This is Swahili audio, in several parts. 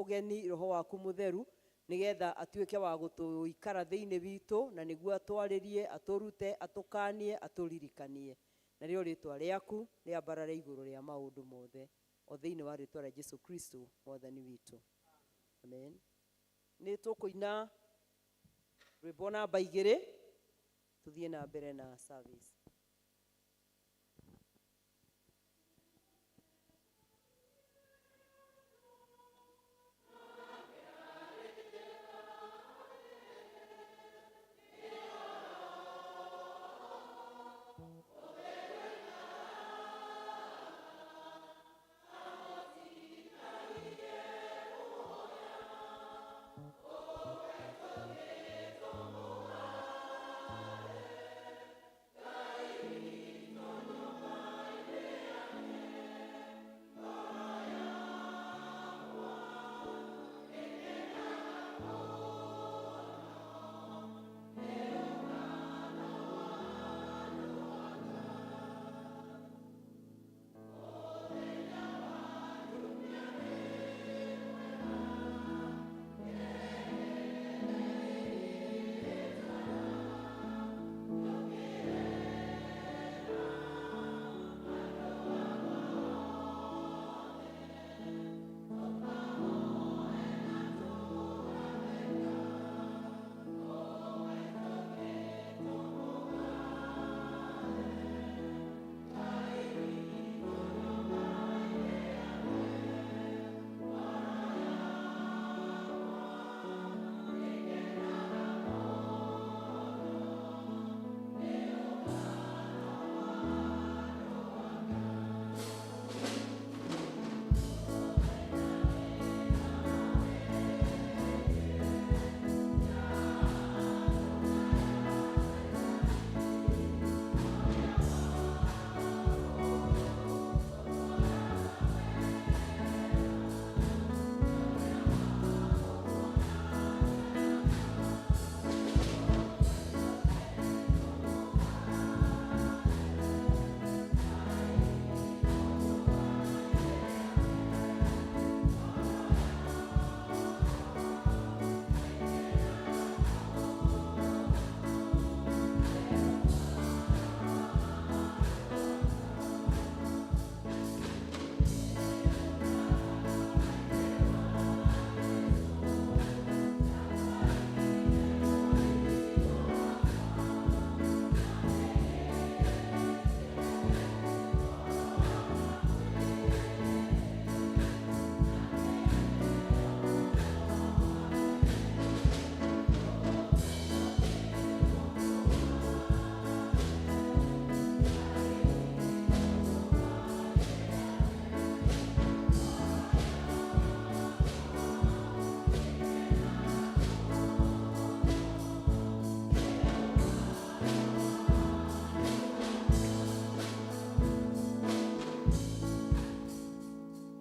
mugeni roho waku mutheru nigetha atuike wa gutuikara thiini bitu na niguo atwaririe aturute atukanie aturirikanie na rio ritwa riaku riambarare iguru ria maundu mothe o thiini wa ritwa ria Jesu Kristo mwathani witu amen. Ni tukuina rwimbo namba 2 tuthie na mbere na service.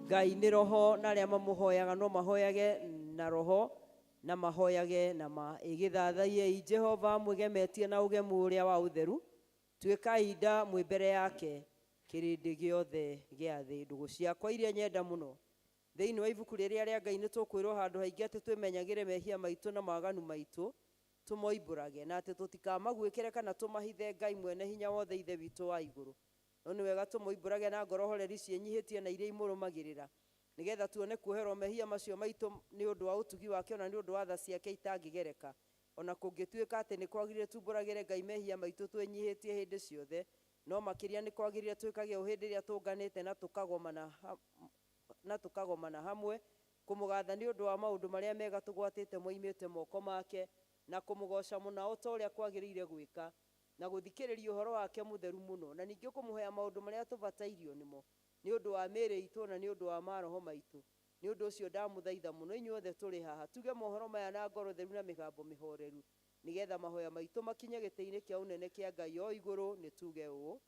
Ngai ni roho na aria mamuhoyaga no mahoyage na roho na mahoyage na igithathaiye Jehova mwigemetie na ugemu uria wa utheru tuika inda mwi mbere yake kirindi giothe gia thi ndugu ciakwa iria nyenda muno thiini wa ibuku riria ria Ngai ni tukwirwo handu haingi ati twimenyagire mehia maitu na maganu maitu tumoimburage na ati tutikamaguikire kana tumahithe Ngai mwene hinya wothe ithe witu wa iguru no ni wega tumuimburage na ngoro horeri cienyihitie na iria imurumagirira nigetha tuone kuoherwo mehia macio maitu ni undu wa utugi wake ona ni undu wa tha ciake itangigereka ona kungituika ati ni kwagirire tumburagire Ngai mehia maitu twenyihitie hindi ciothe no makiria ni kwagirire twikage uhindi ria tunganite na tukagomana hamwe kumugatha ni undu wa maundu maria mega tugwatite moimite moko make na kumugoca muna o ta uria kwagirire gwika na guthikiriria uhoro wake mutheru muno na ningi kumuhea maundu maria tubatairio nimo ni undu wa miri itu na ni undu wa maroho maitu ni undu ucio ndamuthaitha muno inyuothe turi haha tuge mohoro maya na ngoro theru na migambo mihoreru nigetha mahoya maitu makinye gitiini kia unene kia Ngai o iguru ni tuge uu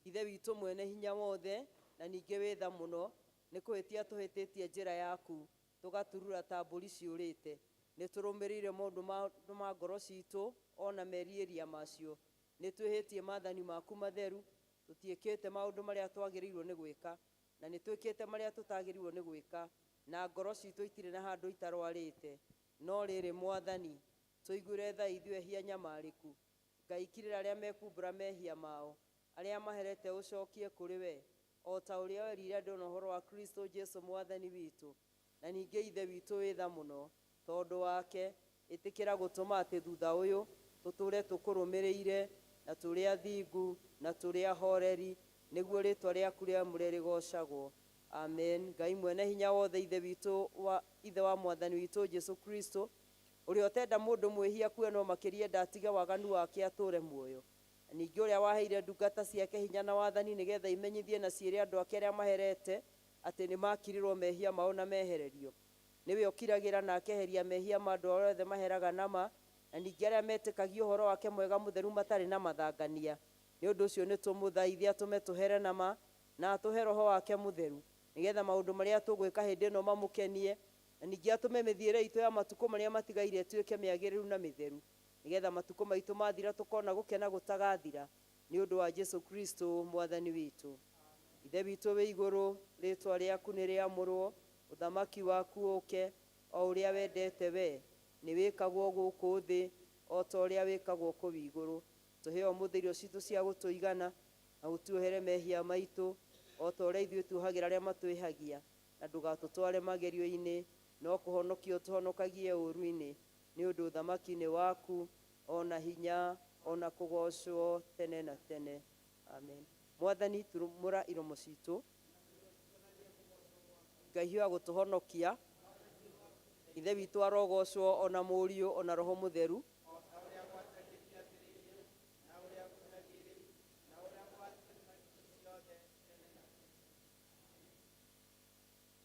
ithe witu mwene hinya wothe na ningi witha muno ni kuhitia tuhititie njira yaku tugaturura ta mburi ciurite ni turumirire maundu ma ngoro citu ona merieria macio ni twihitie mathani maku matheru tutiikite maundu maria twagirirwo ni gwika na ni twikite maria tutagirirwo ni gwika na ngoro citũ itirĩ na handũ itarwarĩte, no rĩrĩ Mwathani tũiguĩre tha ithuĩ ehia nyamarĩku, Ngai kirĩra arĩa mekumbũra mehia mao, arĩa maherete ũcokie kũrĩ we, o ta ũrĩa werire andũ na ũhoro wa Kristo Jesu Mwathani witũ. Na ningĩ ithe witũ wĩ tha mũno tondũ wake, ĩtĩkĩra gũtũma atĩ thutha ũyũ tũtũre tũkũrũmĩrĩire na tũrĩ athingu na tũrĩ ahoreri, nĩguo rĩtwa rĩaku rĩamũre rĩgocagwo. Amen. Ngai mwene hinya wothe, ithe wa Mwathani witũ Jesu Kristo, ũrĩa ũtenda mũndũ mwĩhia kuonwo makĩria ndatige waganu wake atũre muoyo. Ningĩ ũrĩa waheire ndungata ciake hinya na wathani nĩgetha imenyithie na ciĩre andũ ake arĩa maherete atĩ nĩ makirirwo mehia mao na mehererio. Nĩwe ũkiragĩra na akeheria mehia ma andũ othe maheraga nama, na ningĩ arĩa metĩkagia ũhoro wake mwega mũtheru matarĩ na mathangania. Nĩ ũndũ ũcio nĩ tũmũthaithia atũme tũhere nama na atũhe roho wake mũtheru, nĩgetha maũndũ marĩa tũgwĩka hĩndĩ ĩno mamũkenie, na ningĩ atũme mĩthiĩre itũ ya matukũ marĩa matigaire ĩtuĩke mĩagĩrĩru na mĩtheru, nĩgetha matukũ maitũ mathira tũkona gũkena gũtagathira, nĩ ũndũ wa Jesu Kristo Mwathani witũ. Ithe witũ wĩ igũrũ, rĩtwa rĩaku nĩ rĩamũrwo, ũthamaki waku ũke, o ũrĩa wendete we, nĩ wĩkagwo gũkũ thĩ o ta ũrĩa wĩkagwo kũu igũrũ. Tũhe ũmũthĩ irio citũ cia gũtũigana, na ũtuohere mehia maitũ o ta ũrĩa ithuĩ tuohagĩra arĩa matwĩhagia, na ndũgatũtware magerio-inĩ, no kũhonokia ũtũhonokagie ũũru-inĩ, nĩ ũndũ ũthamaki nĩ waku, ona hinya, ona kũgocwo tene na tene. Amen. Mwathani turumũra iromo citũ, Ngai wa gũtũhonokia, ithe witũ arogocwo, ona mũriũ, ona roho mũtheru.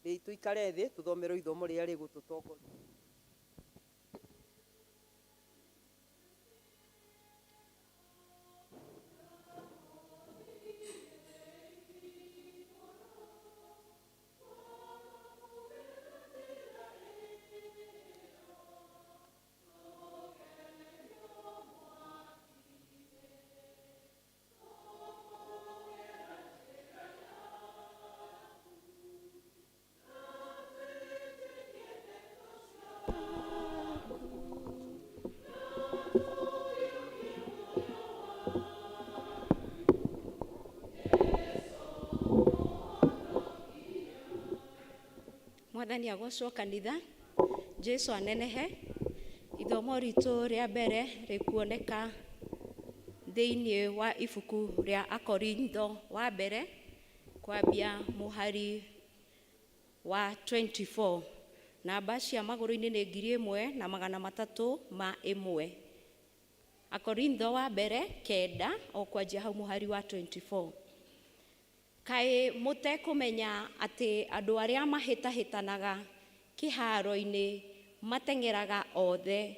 Rĩu tũikare thĩ tũthomerwo ithomo rĩrĩa rĩgũtũtongoria. Mwathani agocwo kanitha, Jesu anenehe. Ithomo ritũ rĩa mbere rĩkuoneka thĩinĩ wa ibuku rĩa Akorintho wa mbere, kwambia mũhari wa 24. Namba cia magũrũ-inĩ nĩ 1301. Akorintho wa mbere 9 o kwanjia hau mũhari wa 24. Kaĩ mũtekũmenya atĩ andũ arĩa mahĩtahĩtanaga kĩharo-inĩ mateng'eraga othe,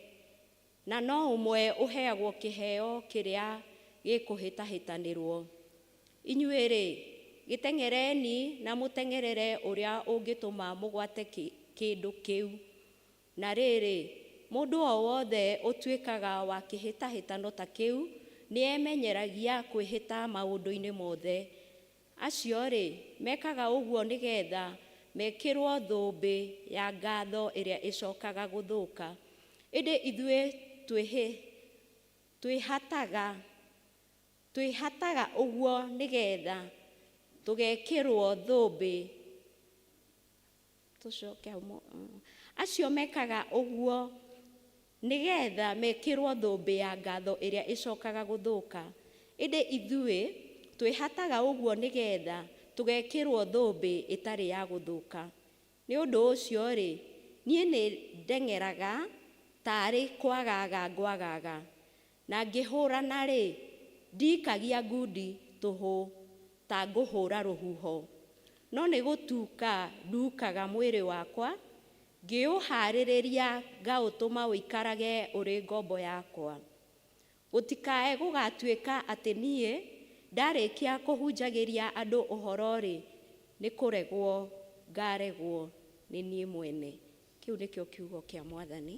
na no ũmwe ũheagwo kĩheo kĩrĩa gĩkũhĩtahĩtanĩrwo. Inyuĩ-rĩ, gĩteng'ereni na mũteng'erere ũrĩa ũngĩtũma mũgwate kĩndũ kĩu. Na rĩrĩ, mũndũ o wothe ũtuĩkaga wa kĩhĩtahĩtano ta kĩu nĩemenyeragia kwĩhĩta maũndũ-inĩ mothe. Acio-rĩ, mekaga ũguo nĩgetha mekĩrwo thũmbĩ ya ngatho ĩrĩa ĩcokaga gũthũka. Ĩndĩ ithuĩ twĩhataga ũguo nĩgetha tũgekĩrwo thũmbĩ. Acio mekaga ũguo nĩgetha mekĩrwo thũmbĩ ya ngatho ĩrĩa ĩcokaga gũthũka. Ĩndĩ ithuĩ twĩhataga ũguo nĩgetha tũgekĩrwo thũmbĩ ĩtarĩ ya gũthũka. Nĩ ũndũ ũcio-rĩ, niĩ nĩ ndeng'eraga tarĩ kwagaga ngwagaga, na ngĩhũrana-rĩ, ndikagia ngundi tũhũ ta ngũhũra rũhuho, no nĩ gũtuka ndukaga mwĩrĩ wakwa, ngĩũharĩrĩria ngaũtũma ũikarage ũrĩ ngombo yakwa. Gũtikae gũgatuĩka atĩ niĩ ndarĩkia kũhunjagĩria andũ ũhoro-rĩ, nĩ kũregwo ngaregwo nĩ niĩ mwene. Kĩu nĩkĩo kiugo kĩa Mwathani.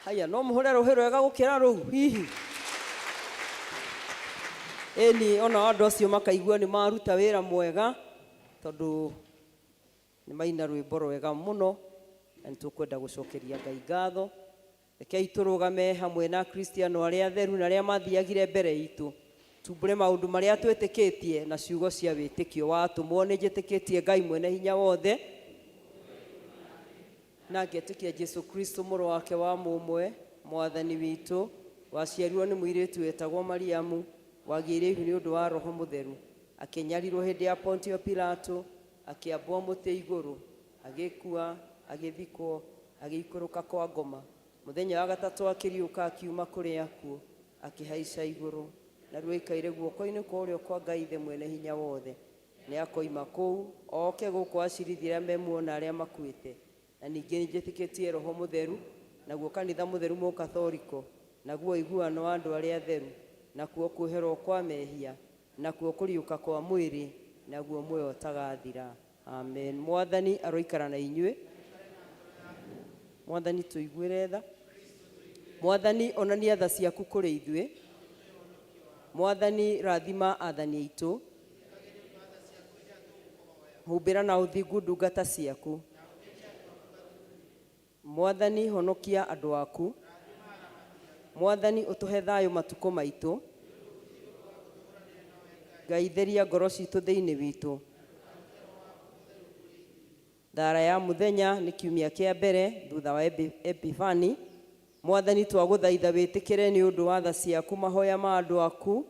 haya no muhore ruhi rwega gukira ruu hihi eni ona andu acio makaigua ni maruta wira mwega tondu ni maina rwimbo rwega muno na nitukwenda gucokeria Ngai ngatho. Rekei turugame hamwe na Kristiano aria atheru na aria mathiagire mbere itu tumbure maundu maria twitikitie na ciugo cia witikio watumwo ni njitikitie Ngai mwene hinya wothe na ngetikia Jesu Kristo muru wake wa mumwe mwathani witu waciarirwo ni muiritu wetagwo Mariamu wagire ihu ni undu wa Roho Mutheru akinyarirwo hindi ya Pontio Pilato akiambwo muti iguru agikua agithikwo agikuruka kwa ngoma muthenya wa gatatu akiriuka akiuma kuri akuo akihaica iguru na rwikaire guoko-ini kwa urio kwa Ngai Ithe mwene hinya wothe ni akoima kuu oke guku acirithia memuona aria makuite na ningi njitikitie Roho Mutheru naguo kanitha mutheru mukathoriko naguo iguano wa andu aria atheru nakuo kuherwo kwa mehia nakuo kuriuka kwa mwiri naguo muoyo tagathira. Amen. Mwathani aroikara na inyue. Mwathani tuiguire tha. Mwathani onania tha ciaku kuri ithue. Mwathani rathima athani aitu. Humbira na uthingu ndungata ciaku. Mwathani honokia andu aku. Mwathani utuhe thayo matuko maitu. Ngai theria ngoro citu thiini witu. Thara ya muthenya ni kiumia kia mbere thutha wa Epifani. Mwathani twaguthaitha witikire ni undu wa tha ciaku mahoya ma andu aku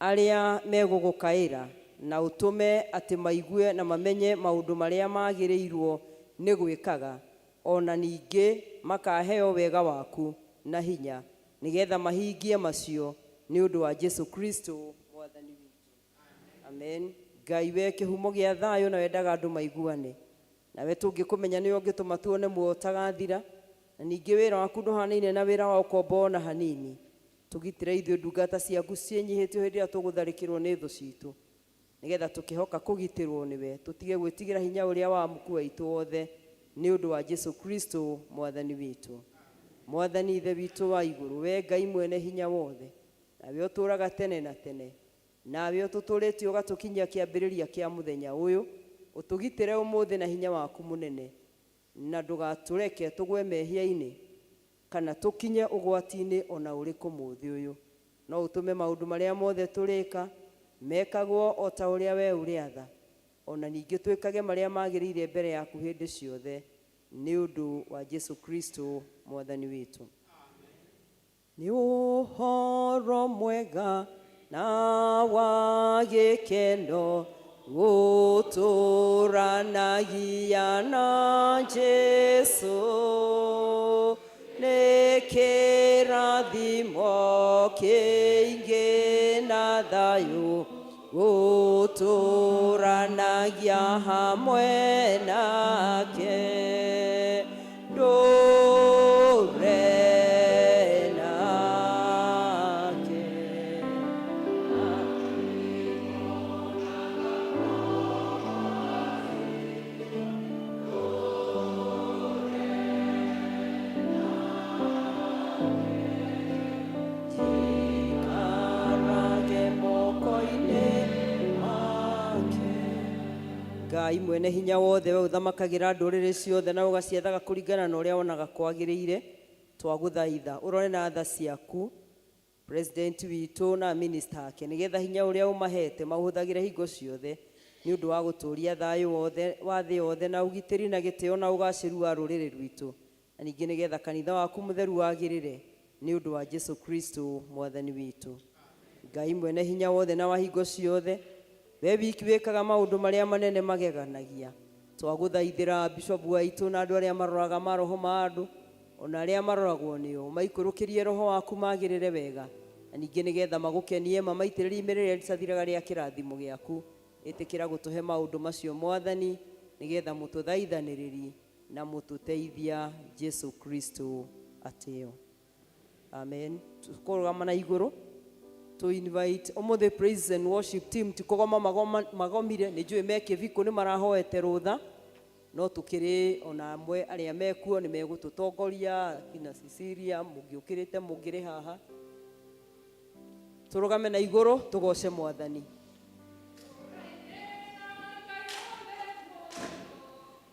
aria megugukaira na utume ati maigue na mamenye maundu maria magirirwo ni gwikaga ona ningi makaheo wega waku na hinya nigetha mahingie macio ni undu wa Jesu Kristo mwathani witu. Amen. Ngai we kihumo gia thayo na wendaga andu maiguane nawe tungikumenya ni ungituma tuone muo tagathira na ningi wira waku nduhanaine na wira wa ukombo na hanini tugitire ithuĩ ndungata ciaku ciĩnyihĩtio hĩndĩ ĩrĩa tũgũtharĩkĩrwo nĩ thũ citũ nigetha tukihoka kugitirwo niwe tutige gwĩtigĩra hinya ũrĩa wa muku witũ wothe nĩ ũndũ wa Jesu Kristo mwathani witũ. Mwathani ithe witũ wa igũrũ we Ngai mwene hinya wothe nawe ũtũũraga tene na tene nawe ũtũtũrĩtie ũgatukinyia kĩambĩrĩria kĩa mũthenya ũyũ ũtũgitĩre ũmũthĩ na hinya waku mũnene na ndũgatũreke tũgwe mehia-inĩ kana tukinye ugwati-inĩ ona ũrĩkũ mũthĩ ũyũ no ũtũme maũndũ marĩa mothe tũrĩka mekagwo o ta ũrĩa we ũrĩ atha ona ningĩ twĩkage marĩa magĩrĩire mbere yaku hĩndĩ ciothe nĩ ũndũ wa Jesu Kristo mwathani witũ. Nĩ ũhoro mwega na wa gĩkeno gũtũũranagia na Jesu nĩ kĩrathimo kĩingĩ na thayũ gũtũũranagia hamwe nake ndũre nake. Ngai mwene hinya wothe we uthamakagira ndũrĩrĩ ciothe na ũgaciethaga kũringana na ũrĩa wonaga kwagĩrĩire twagũthaitha ũrore na tha ciaku president witũ na minister ake nigetha hinya ũrĩa ũmahete mahũthagĩre hingo ciothe nĩ ũndũ wa gũtũũria thayũ wothe wa thĩ yothe na ũgitĩri na gĩtĩo na ũgacĩru wa rũrĩrĩ rwitũ na ningĩ nigetha kanitha waku mũtheru wagĩrĩre nĩ ũndũ wa Jesu Kristo mwathani witũ. Ngai mwene hinya wothe na wa hingo ciothe we wiki wĩkaga maũndũ marĩa manene mageganagia twagũthaithĩra bishop waitũ na andũ arĩa maroraga maroho ma andũ ona arĩa maroragwo nĩo maikũrũkĩrie roho waku magĩrĩre wega na ningĩ nĩgetha magũkenie mamaitĩrĩrie imerera rĩtathiraga rĩa kĩrathimo gĩaku ĩtĩkĩra gũtũhe maũndũ macio mwathani nĩgetha mũtũthaithanĩrĩri na mũtũteithia Jesu Kristo atĩo. Amen. Tũkũrũgama na igũrũ to invite the praise and worship team to kogoma magomire ni njui meke viko ni marahoete rutha no tukiri ona amwe aria mekuo ni megututongoria kina Cecilia mugiukirite mugire haha turugame na iguru tugoce Mwathani.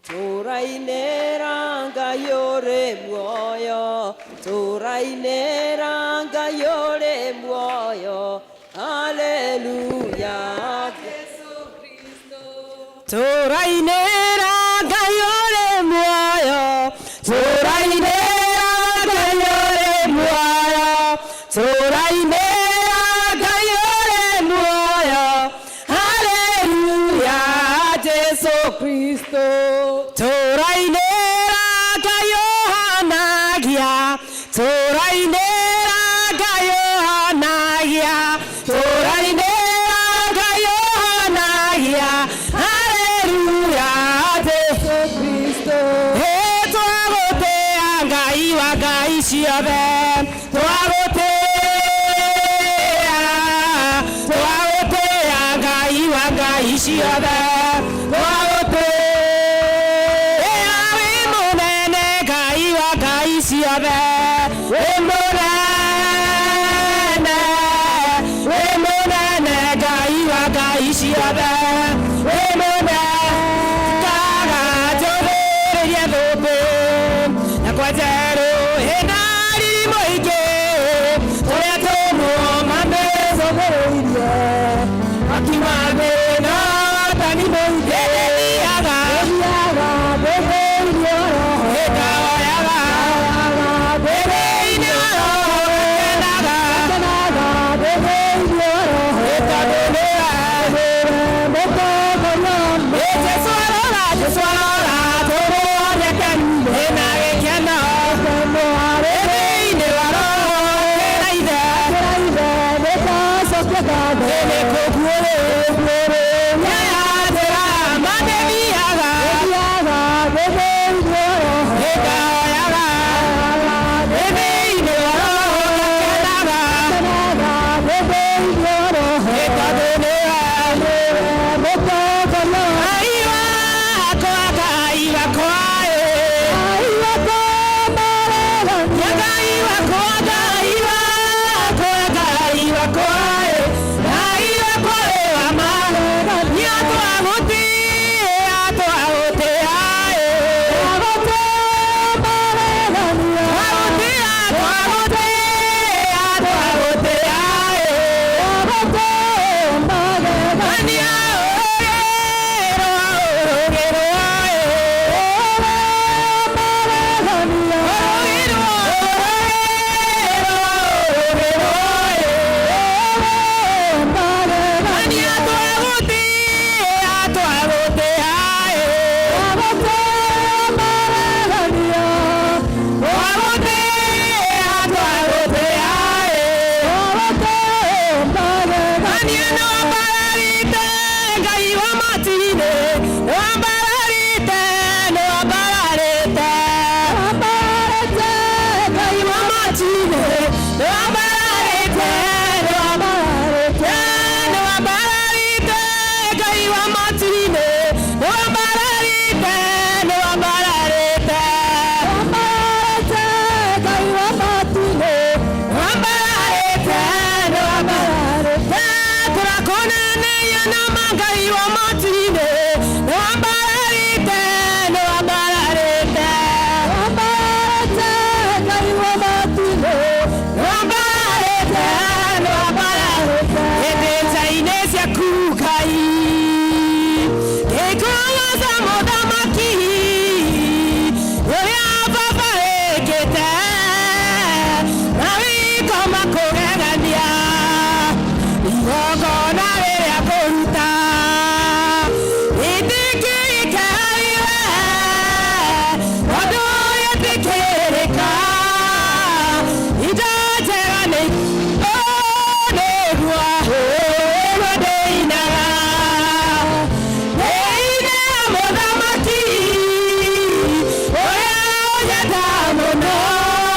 Turainera Ngai uri muoyo, turainera Ngai uri muoyo, haleluya. Turainera Ngai uri muoyo, turainera Ngai uri muoyo, turainera Ngai uri muoyo, haleluya Jesu Kristo. Turainera Ngai ohanagia, turainera Ngai ohanagia, turainera Ngai ohanagia, haleluya Jesu Kristo. Twagotea Ngai wa ngai ciothe, twagotea Ngai wa ngai ciothe, twagotea wi munene Ngai wa ngai ciothe, wi munene Ngai wa ngai ciothe, wi munene kaga njũthĩrĩrie thũmbĩ na kwenjerwo hĩna riri mũingĩ tũrĩa tũmũma mĩcũthĩrĩirie akiuma thĩna watani mũingĩ thiaga thĩinĩ oroho ĩkaoyaga thĩinĩ oroho ĩkenaga thĩinĩ oroho ĩkatũnĩra Jesu arora tũrũone kenu hĩna gĩkeno thĩinĩ wa roho kĩraithe nĩkũguũrĩ nĩyatĩra mathiaga ĩkaoyaga thĩinĩ wa roho ĩkenaga ĩkatũnĩra no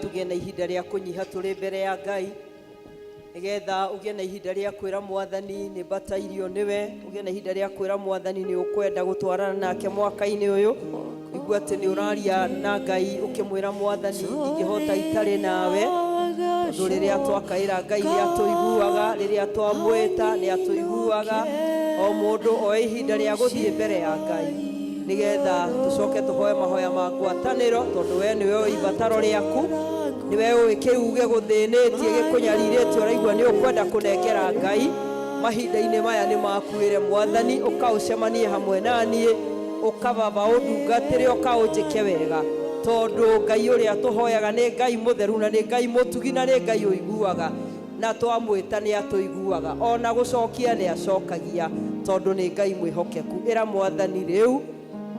tugie na ihinda ria kunyiha turi mbere ya Ngai nigetha ugie na ihinda ria kwira mwathani ni batairio niwe ugie na ihinda ria kwira mwathani ni ukwenda gutwarana nake mwaka-ini uyu igua ati ni uraria na Ngai ukimwira mwathani ingihota itari nawe tondu riria twakaira Ngai ni atuiguaga riria twamwita ni atuiguaga o mundu o ihinda ria guthie mbere ya Ngai nigetha tucoke tuhoe mahoya ma ngwatanĩro tondũ we nĩwe ũĩ ibataro rĩaku, nĩwe ũĩ kĩu gĩgũthĩnĩtie gĩkũnyarirĩtie, ũraigua nĩ ũkwenda kũnengera Ngai. Mahinda-inĩ maya nĩ makuĩre Mwathani, ũkaũcemanie hamwe naniĩ, ũkababa ũndungatĩre, ũkaũnjĩke wega, tondũ Ngai ũrĩa tũhoyaga nĩ Ngai mũtheru na nĩ Ngai mũtugi na nĩ Ngai ũiguaga, na twamwĩta nĩ atũiguaga, ona gũcokia nĩ acokagia, tondũ nĩ Ngai mwĩhokeku. Ĩra Mwathani rĩu,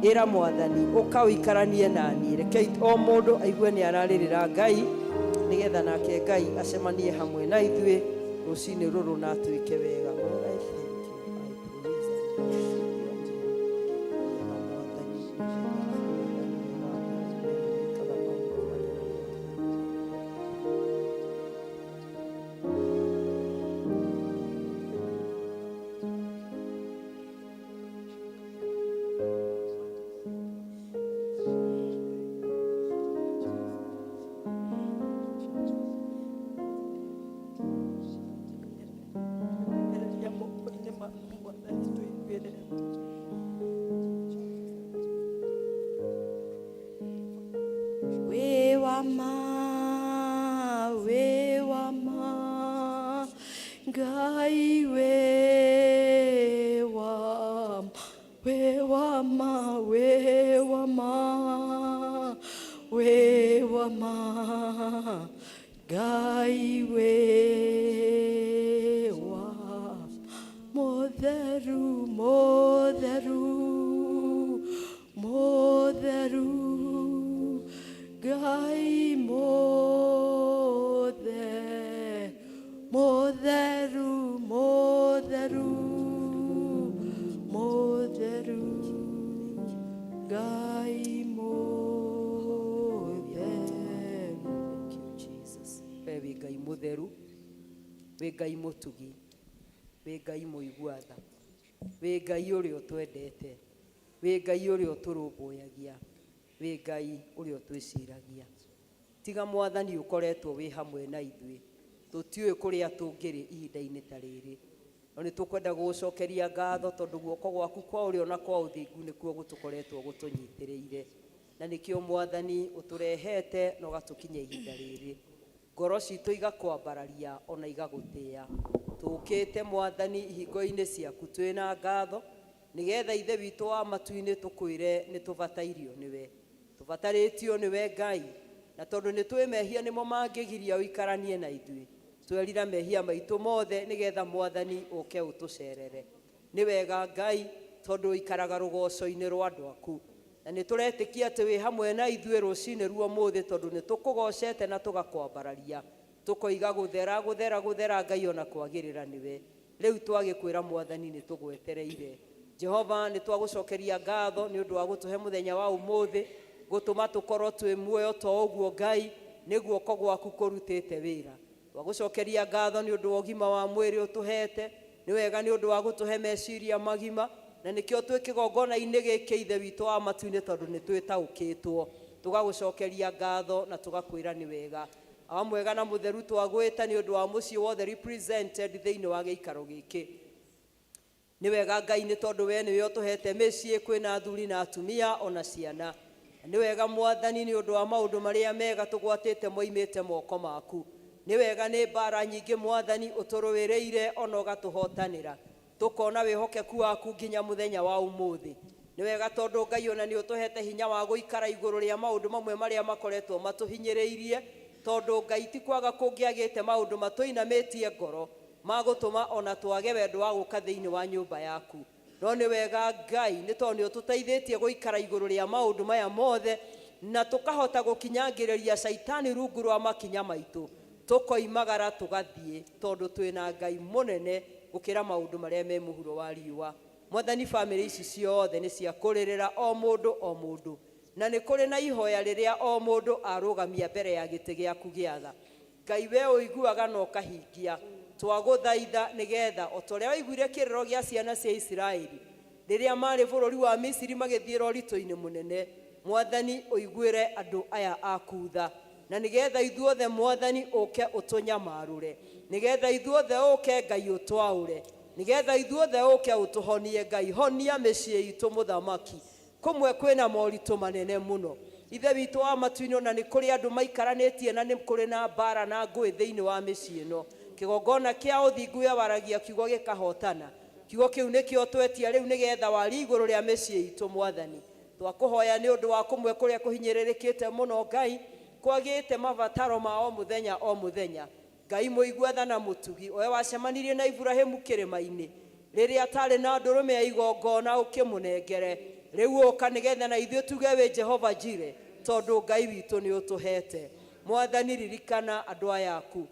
ĩra Mwathani ũkaũikaranie naniĩ, reke o mũndũ aigue nĩ ararĩrĩra Ngai, nĩgetha nake Ngai acemanie hamwe na ithuĩ rũcinĩ rũrũ na atwĩke wega. Wĩ Ngai mũtugi, wĩ Ngai mũiguatha, wĩ Ngai ũrĩa ũtwendete, wĩ Ngai ũrĩa ũtũrũmbũyagia, wĩ Ngai ũrĩa ũtwĩciragia. Tiga Mwathani ũkoretwo wĩ hamwe na ithuĩ, tũtiũĩ kũrĩa tũngĩrĩ ihinda-inĩ ta rĩrĩ, no nĩ tũkwenda gũgũcokeria ngatho tondũ guoko gwaku kwa ũrĩo na kwa ũthingu nĩkuo gũtũkoretwo gũtũnyitĩrĩire, na nĩkĩo Mwathani ũtũrehete na ũgatũkinya ihinda rĩrĩ, ngoro citũ igakwambararia ona igagũtĩĩa. Tũkĩte Mwathani ihingo-inĩ ciaku twĩna ngatho, nĩgetha ithe witũ wa matu-inĩ tũkwĩre nĩ tũbatairio nĩwe, tũbatarĩtio nĩwe Ngai, na tondũ nĩ tũĩ mehia nĩmo mangĩgiria ũikaranie na ithuĩ, twerira mehia maitũ mothe nĩgetha Mwathani ũke ũtũcerere. Nĩ wega Ngai tondũ ũikaraga rũgoco-inĩ rwa andũ aku, na nĩ tũretĩkia atĩ wĩ hamwe na ithuĩ rũcinĩ ruo mũthĩ, tondũ nĩ tũkũgocete na tũgakwambararia, tũkoiga gũthera gũthera gũthera Ngai ona kwagĩrĩra nĩwe. Rĩu twagĩkwĩra Mwathani nĩ tũgwetereire. Jehova, nĩ twagũcokeria ngatho nĩ ũndũ wa gũtũhe mũthenya wa ũmũthĩ, gũtũma tũkorwo twĩ muoyo ta ũguo Ngai, nĩ guoko gwaku kũrutĩte wĩra. Twagũcokeria ngatho nĩ ũndũ wa ũgima wa mwĩrĩ ũtũhete, nĩ wega nĩ ũndũ wa gũtũhe meciria magima, na nĩkĩo twĩ kĩgongona-inĩ gĩkĩ ithe witũ wa matu-inĩ tondũ nĩ twĩtaũkĩtwo. Tũgagũcokeria ngatho na tũgakwĩra nĩ wega. Awa mwega na mũtheru twagwĩta nĩ ũndũ wa mũciĩ wothe represented thĩinĩ wa gĩikaro gĩkĩ. Nĩ wega Ngai nĩ tondũ we nĩwe ũtũhete mĩciĩ, kwĩna athuri na atumia ona ciana. Nĩ wega Mwathani nĩ ũndũ wa maũndũ marĩa mega tũgwatĩte moimĩte moko maku. Nĩ wega nĩ mbara nyingĩ Mwathani ũtũrũĩrĩire ona ũgatũhotanĩra, tũkona wĩhokeku waku nginya mũthenya wa ũmũthĩ. Nĩ wega tondũ Ngai ona nĩ ũtũhete hinya wa gũikara igũrũ rĩa maũndũ mamwe marĩa makoretwo matũhinyĩrĩirie, tondũ Ngai ti kwaga kũngĩagĩte maũndũ matũinamĩtie ngoro magũtũma ona twage wendo wa gũka thĩinĩ wa nyũmba yaku. No nĩ wega Ngai nĩ tondũ nĩ ũtũteithĩtie gũikara igũrũ rĩa maũndũ maya mothe, na tũkahota gũkinyangĩrĩria Saitani rungu rwa makinya maitũ, tũkoimagara tũgathiĩ, tondũ twĩna Ngai mũnene gũkĩra maũndũ marĩa me mũhuro wa riũa. Mwathani, bamĩrĩ ici ciothe nĩ cia kũrĩrĩra o mũndũ, na nĩ kũrĩ na ihoya rĩrĩa o mũndũ arũgamia mbere ya gĩtĩ gĩaku gĩa tha. Ngai we ũiguaga na ũkahingia, twagũthaitha nĩgetha o ta ũrĩa waiguire kĩrĩro gĩa ciana cia Isiraeli rĩrĩa marĩ bũrũri wa Misiri magĩthiĩra ũritũ-inĩ mũnene, Mwathani ũiguĩre andũ aya aku tha, na nĩgetha ithuothe Mwathani ũke ũtũnyamarũre, nĩgetha ithuothe ũke Ngai ũtwaũre, nĩgetha ithuothe ũke ũtũhonie Ngai. Honia mĩciĩ itũ Mũthamaki, kumwe kwina moritũ manene mũno. Ithe witũ wa matu-inĩ ona nĩ kũrĩ andũ maikaranĩtie na nĩ kũrĩ na mbara na ngũĩ thĩinĩ wa mĩciĩ ĩno. Kĩgongona kĩa ũthingu waragia kiugo gĩkahotana. Kiugo kĩu nĩkĩo twetia rĩu nĩgetha warie igũrũ rĩa mĩciĩ itũ Mwathani. Twakũhoya nĩ ũndũ wa kũmwe kũrĩa kũhinyĩrĩrĩkĩte mũno Ngai, kwagĩte mabataro ma o mũthenya o mũthenya. Ngai mũigua tha na mũtugi, owe wacemanirie na Ibrahimu kĩrĩma-inĩ rĩrĩa atarĩ na ndũrũme ya igongona ũkĩmũnengere. Rĩu ũka nĩgetha na ithuĩ tuge wĩ Jehova Jire, tondũ Ngai witũ nĩ ũtũhete. Mwathani ririkana andũ aya aku.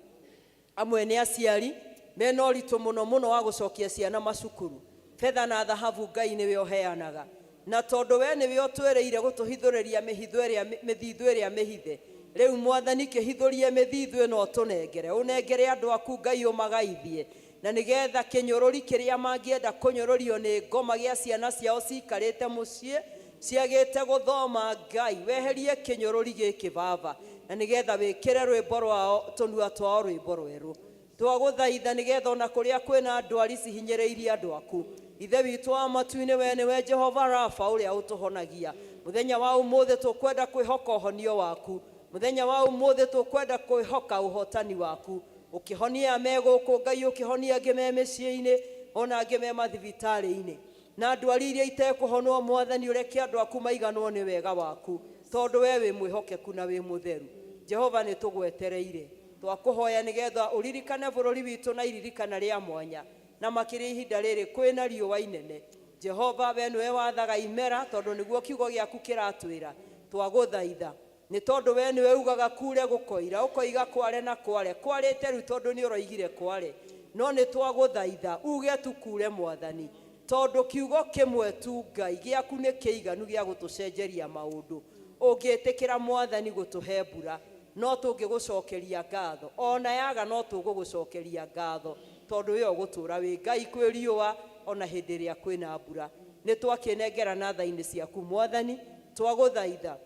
Amwe nĩ aciari mena ũritũ mũno mũno wa gũcokia ciana macukuru. Betha na thahabu Ngai nĩwe ũheanaga. Na tondũ we nĩwe ũtwĩrĩire gũtũhithũrĩria mĩthithũ ĩrĩa mĩhithe. Rĩu Mwathani kĩhithũrie mĩthithũ ĩno tũnengere. Ũnengere andũ aku Ngai ũmagaithie. Na nĩgetha kĩnyũrũri kĩrĩa mangĩenda kũnyũrũrio nĩ ngoma gĩa ciana ciao cikarĩte mũciĩ ciagĩte gũthoma Ngai, weherie kĩnyũrũri gĩkĩ Baba. Na nĩgetha wĩkĩre rwĩmbo rwao tũnua twao rwĩmbo rwerũ. Twagũthaitha nĩgetha ona kũrĩa kwĩna ndwari cihinyĩrĩirie andũ aku. Ithe witũ wa matu-inĩ we nĩwe Jehova Rafa ũrĩa ũtũhonagia. Mũthenya wa ũmũthĩ tũkwenda kwĩhoka ũhonio waku. Mũthenya wa ũmũthĩ tũkwenda kwĩhoka ũhotani waku. Ũkĩhonia megũkũ Ngai, ũkĩhonia angĩ me mĩciĩ-inĩ, ona angĩ me mathibitarĩ-inĩ. Na ndwari iria itekũhonwo Mwathani, ũreke andũ aku maiganwo nĩ wega waku, tondũ we wĩ mwĩhokeku na wĩ mũtheru. Jehova nĩ tũgwetereire. Twakũhoya nĩgetha ũririkane bũrũri witũ na iririkana rĩa mwanya, na makĩria ihinda rĩrĩ kwĩna riũa inene. Jehova we nĩwe wathaga imera, tondũ nĩguo kiugo gĩaku kĩratwĩra. Twagũthaitha nĩ tondũ we nĩwe ugaga kure gũkoira, ũkoiga kware na kware. Kwarĩte rĩu tondũ nĩ ũroigire kware. No nĩ twagũthaitha uge tu kure Mwathani, tondũ kiugo kĩmwe tu Ngai gĩaku nĩ kĩiganu gĩa gũtũcenjeria maũndũ. Ũngĩtĩkĩra Mwathani gũtũhe mbura, no tũngĩgũcokeria ngatho. Ona yaga no tũgũgũcokeria ngatho, tondũ we ũgũtũra wĩ Ngai kwĩ riũa ona hĩndĩ ĩrĩa kwĩna mbura. Nĩ twakĩnengera na tha-inĩ ciaku Mwathani, twagũthaitha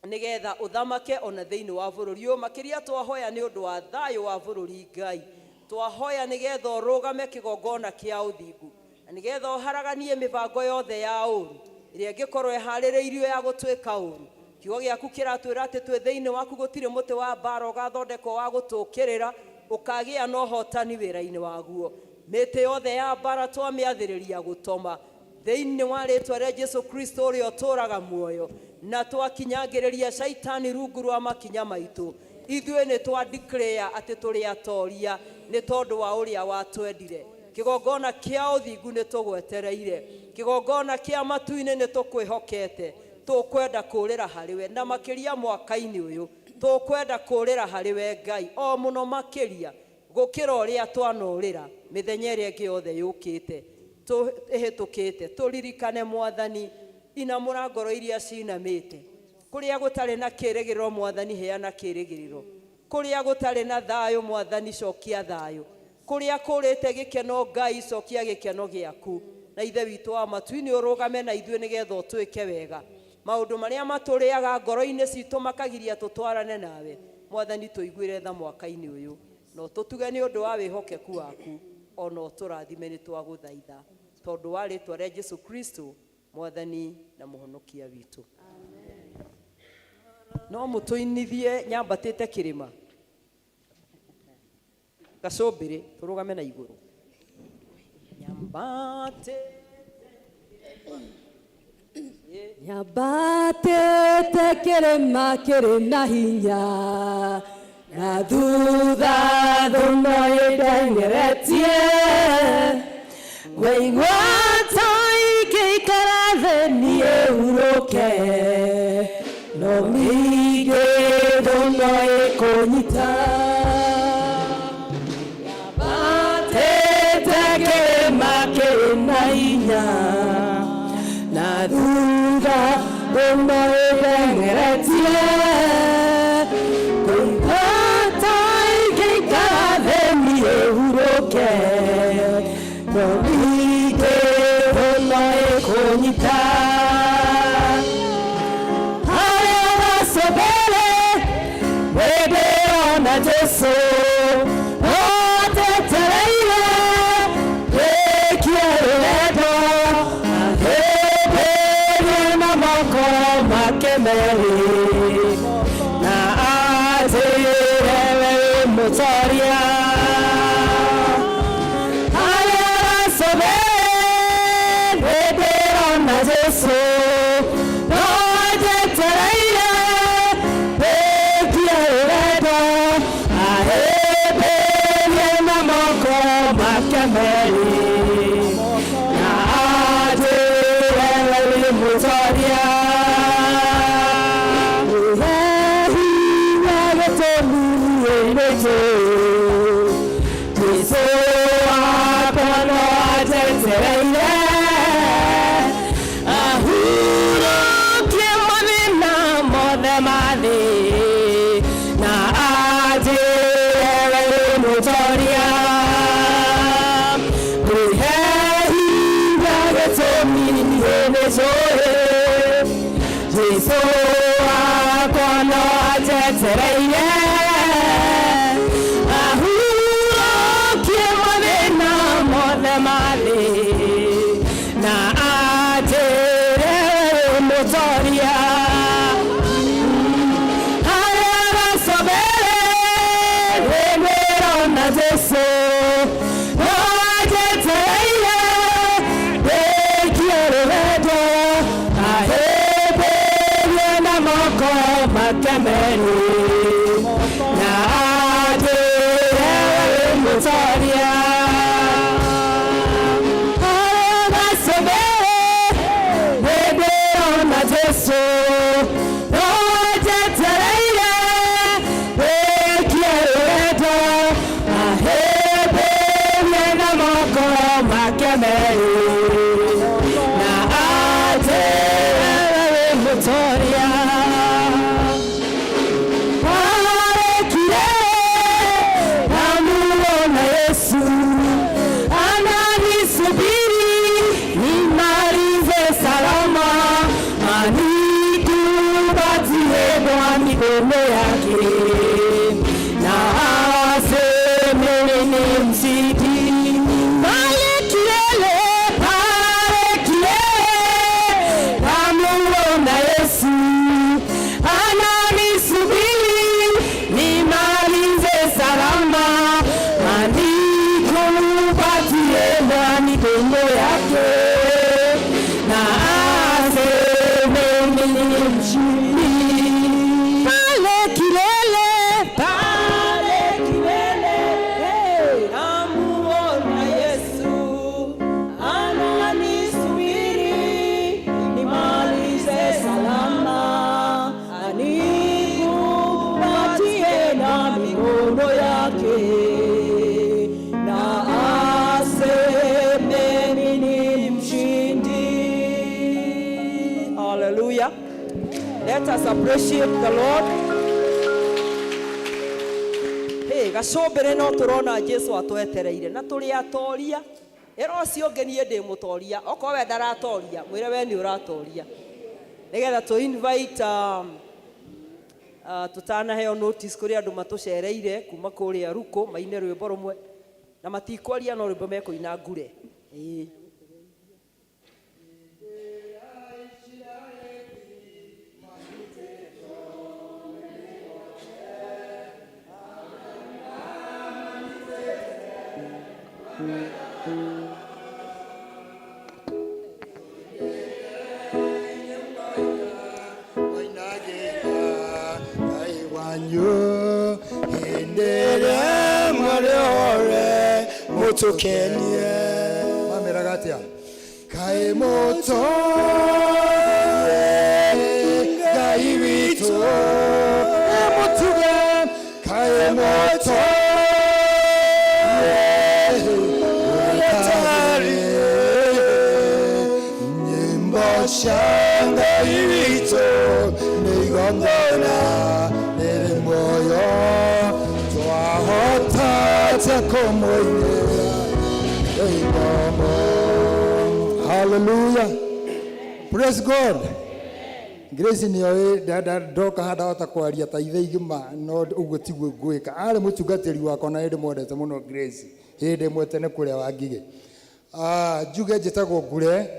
nĩgetha ũthamake ona thĩinĩ wa bũrũri ũyũ. Makĩria twahoya nĩ ũndũ wa thayũ wa bũrũri Ngai. Twahoya nĩgetha ũrũgame kĩgongona kĩa ũthingu, na nĩgetha ũharaganie mĩbango yothe ya ũru ĩrĩa ĩngĩkorwo ĩharĩrĩirio ya gũtwĩka ũru. Kiugo gĩaku kĩratwĩra atĩ twĩ thĩinĩ waku gũtirĩ mũtĩ wa mbara ũgathondekwo wa gũtũũkĩrĩra ũkagĩa na ũhotani wĩra-inĩ waguo. Mĩtĩ yothe ya mbara twamĩathĩrĩria gũtoma thĩinĩ wa rĩĩtwa rĩa Jesũ Kristo ũrĩa ũtũũraga muoyo, na twakinyagĩrĩria caitani rungu rwa makinya maitũ. Ithuĩ nĩ twa-declare atĩ tũrĩ atoria nĩ tondũ wa ũrĩa watwendire. Kĩgongona kĩa ũthingu nĩ tũgwetereire. Kĩgongona kĩa matu-inĩ nĩ tũkwĩhokete. Tũkwenda kũũrĩra harĩwe, na makĩria mwaka-inĩ ũyũ tũkwenda kũũrĩra harĩwe Ngai, o mũno makĩria gũkĩra ũrĩa twanũrĩra mĩthenya ĩrĩa ĩngĩ yothe yũkĩte ĩhĩtũkĩte. Tũririkane Mwathani, inamũra ngoro iria cinamĩte. Kũrĩa gũtarĩ na kĩĩrĩgĩrĩro Mwathani, heana kĩĩrĩgĩrĩro. Kũrĩa gũtarĩ na thayũ Mwathani, cokia thayũ. Kũrĩa kũrĩte gĩkeno Ngai, cokia gĩkeno gĩaku. Na ithe witũ wa matu-inĩ ũrũgame na ithuĩ nĩgetha ũtwĩke wega. Maũndũ marĩa matũrĩaga ngoro-inĩ citũ makagiria tũtwarane nawe Mwathani, tũiguĩre tha mwaka-inĩ ũyũ, no tũtuge nĩ ũndũ wa wĩhokeku waku, ona ũtũrathime nĩ twagũthaitha, tondũ wa rĩĩtwa rĩa Jesũ Kristo Mwathani na mũhonokia witũ. No mũtũinithie nyambatĩte kĩrĩma gacũmbĩrĩ, tũrũgame na igũrũ. Nyambatĩte kĩrĩma kĩrĩ na hinya, na thutha thũno ĩndengeretie. Ngũigua ta ingĩikara thĩ niĩ hurũke, no ningĩ thũno ĩkũnyita. Nyambatĩte kĩrĩma kĩrĩ na hinya, na thutha thũno ĩndengeretie. Ngũigua ta ingĩikara thĩ niĩ hurũke, no ningĩ thũno ĩkũnyita. Harĩa wacũmbĩrĩ wĩndĩona Jesũ, watetereire wĩkie rũrendo, ahĩmbĩrie na makemeri na atĩrĩre mũtoria harĩa gacobe ndĩrona Jesũ no njetereire wĩkie rũrendo ahĩmbĩrie na moko makemeri na atĩrĩre mũtoria Let us appreciate the Lord. Hey, gacombere no turona Jesu atwetereire na tuli atoria. Ero cio ngenie ndi mutoria. Oko we ndaratoria, mwire we ni uratoria. Nigetha to invite tutana heo notice kuri andu matucereire kuma kuri Ruko maine rwimbo rumwe na matikwaria no rwimbo mekuina ngure. Kenya mameragatia kai moto gai wito motuga kai moto nyimbo shanga wito nigondona nere moyo twahota takomoye. Hallelujah. Praise God. Grace ni oe dada doka hada watakwaria ta ithe igima no uguo tigwe gwika ari mutungatiri wako na ende mwendete muno Grace hinde mwetene kuria wangige njuge njitagwo ngure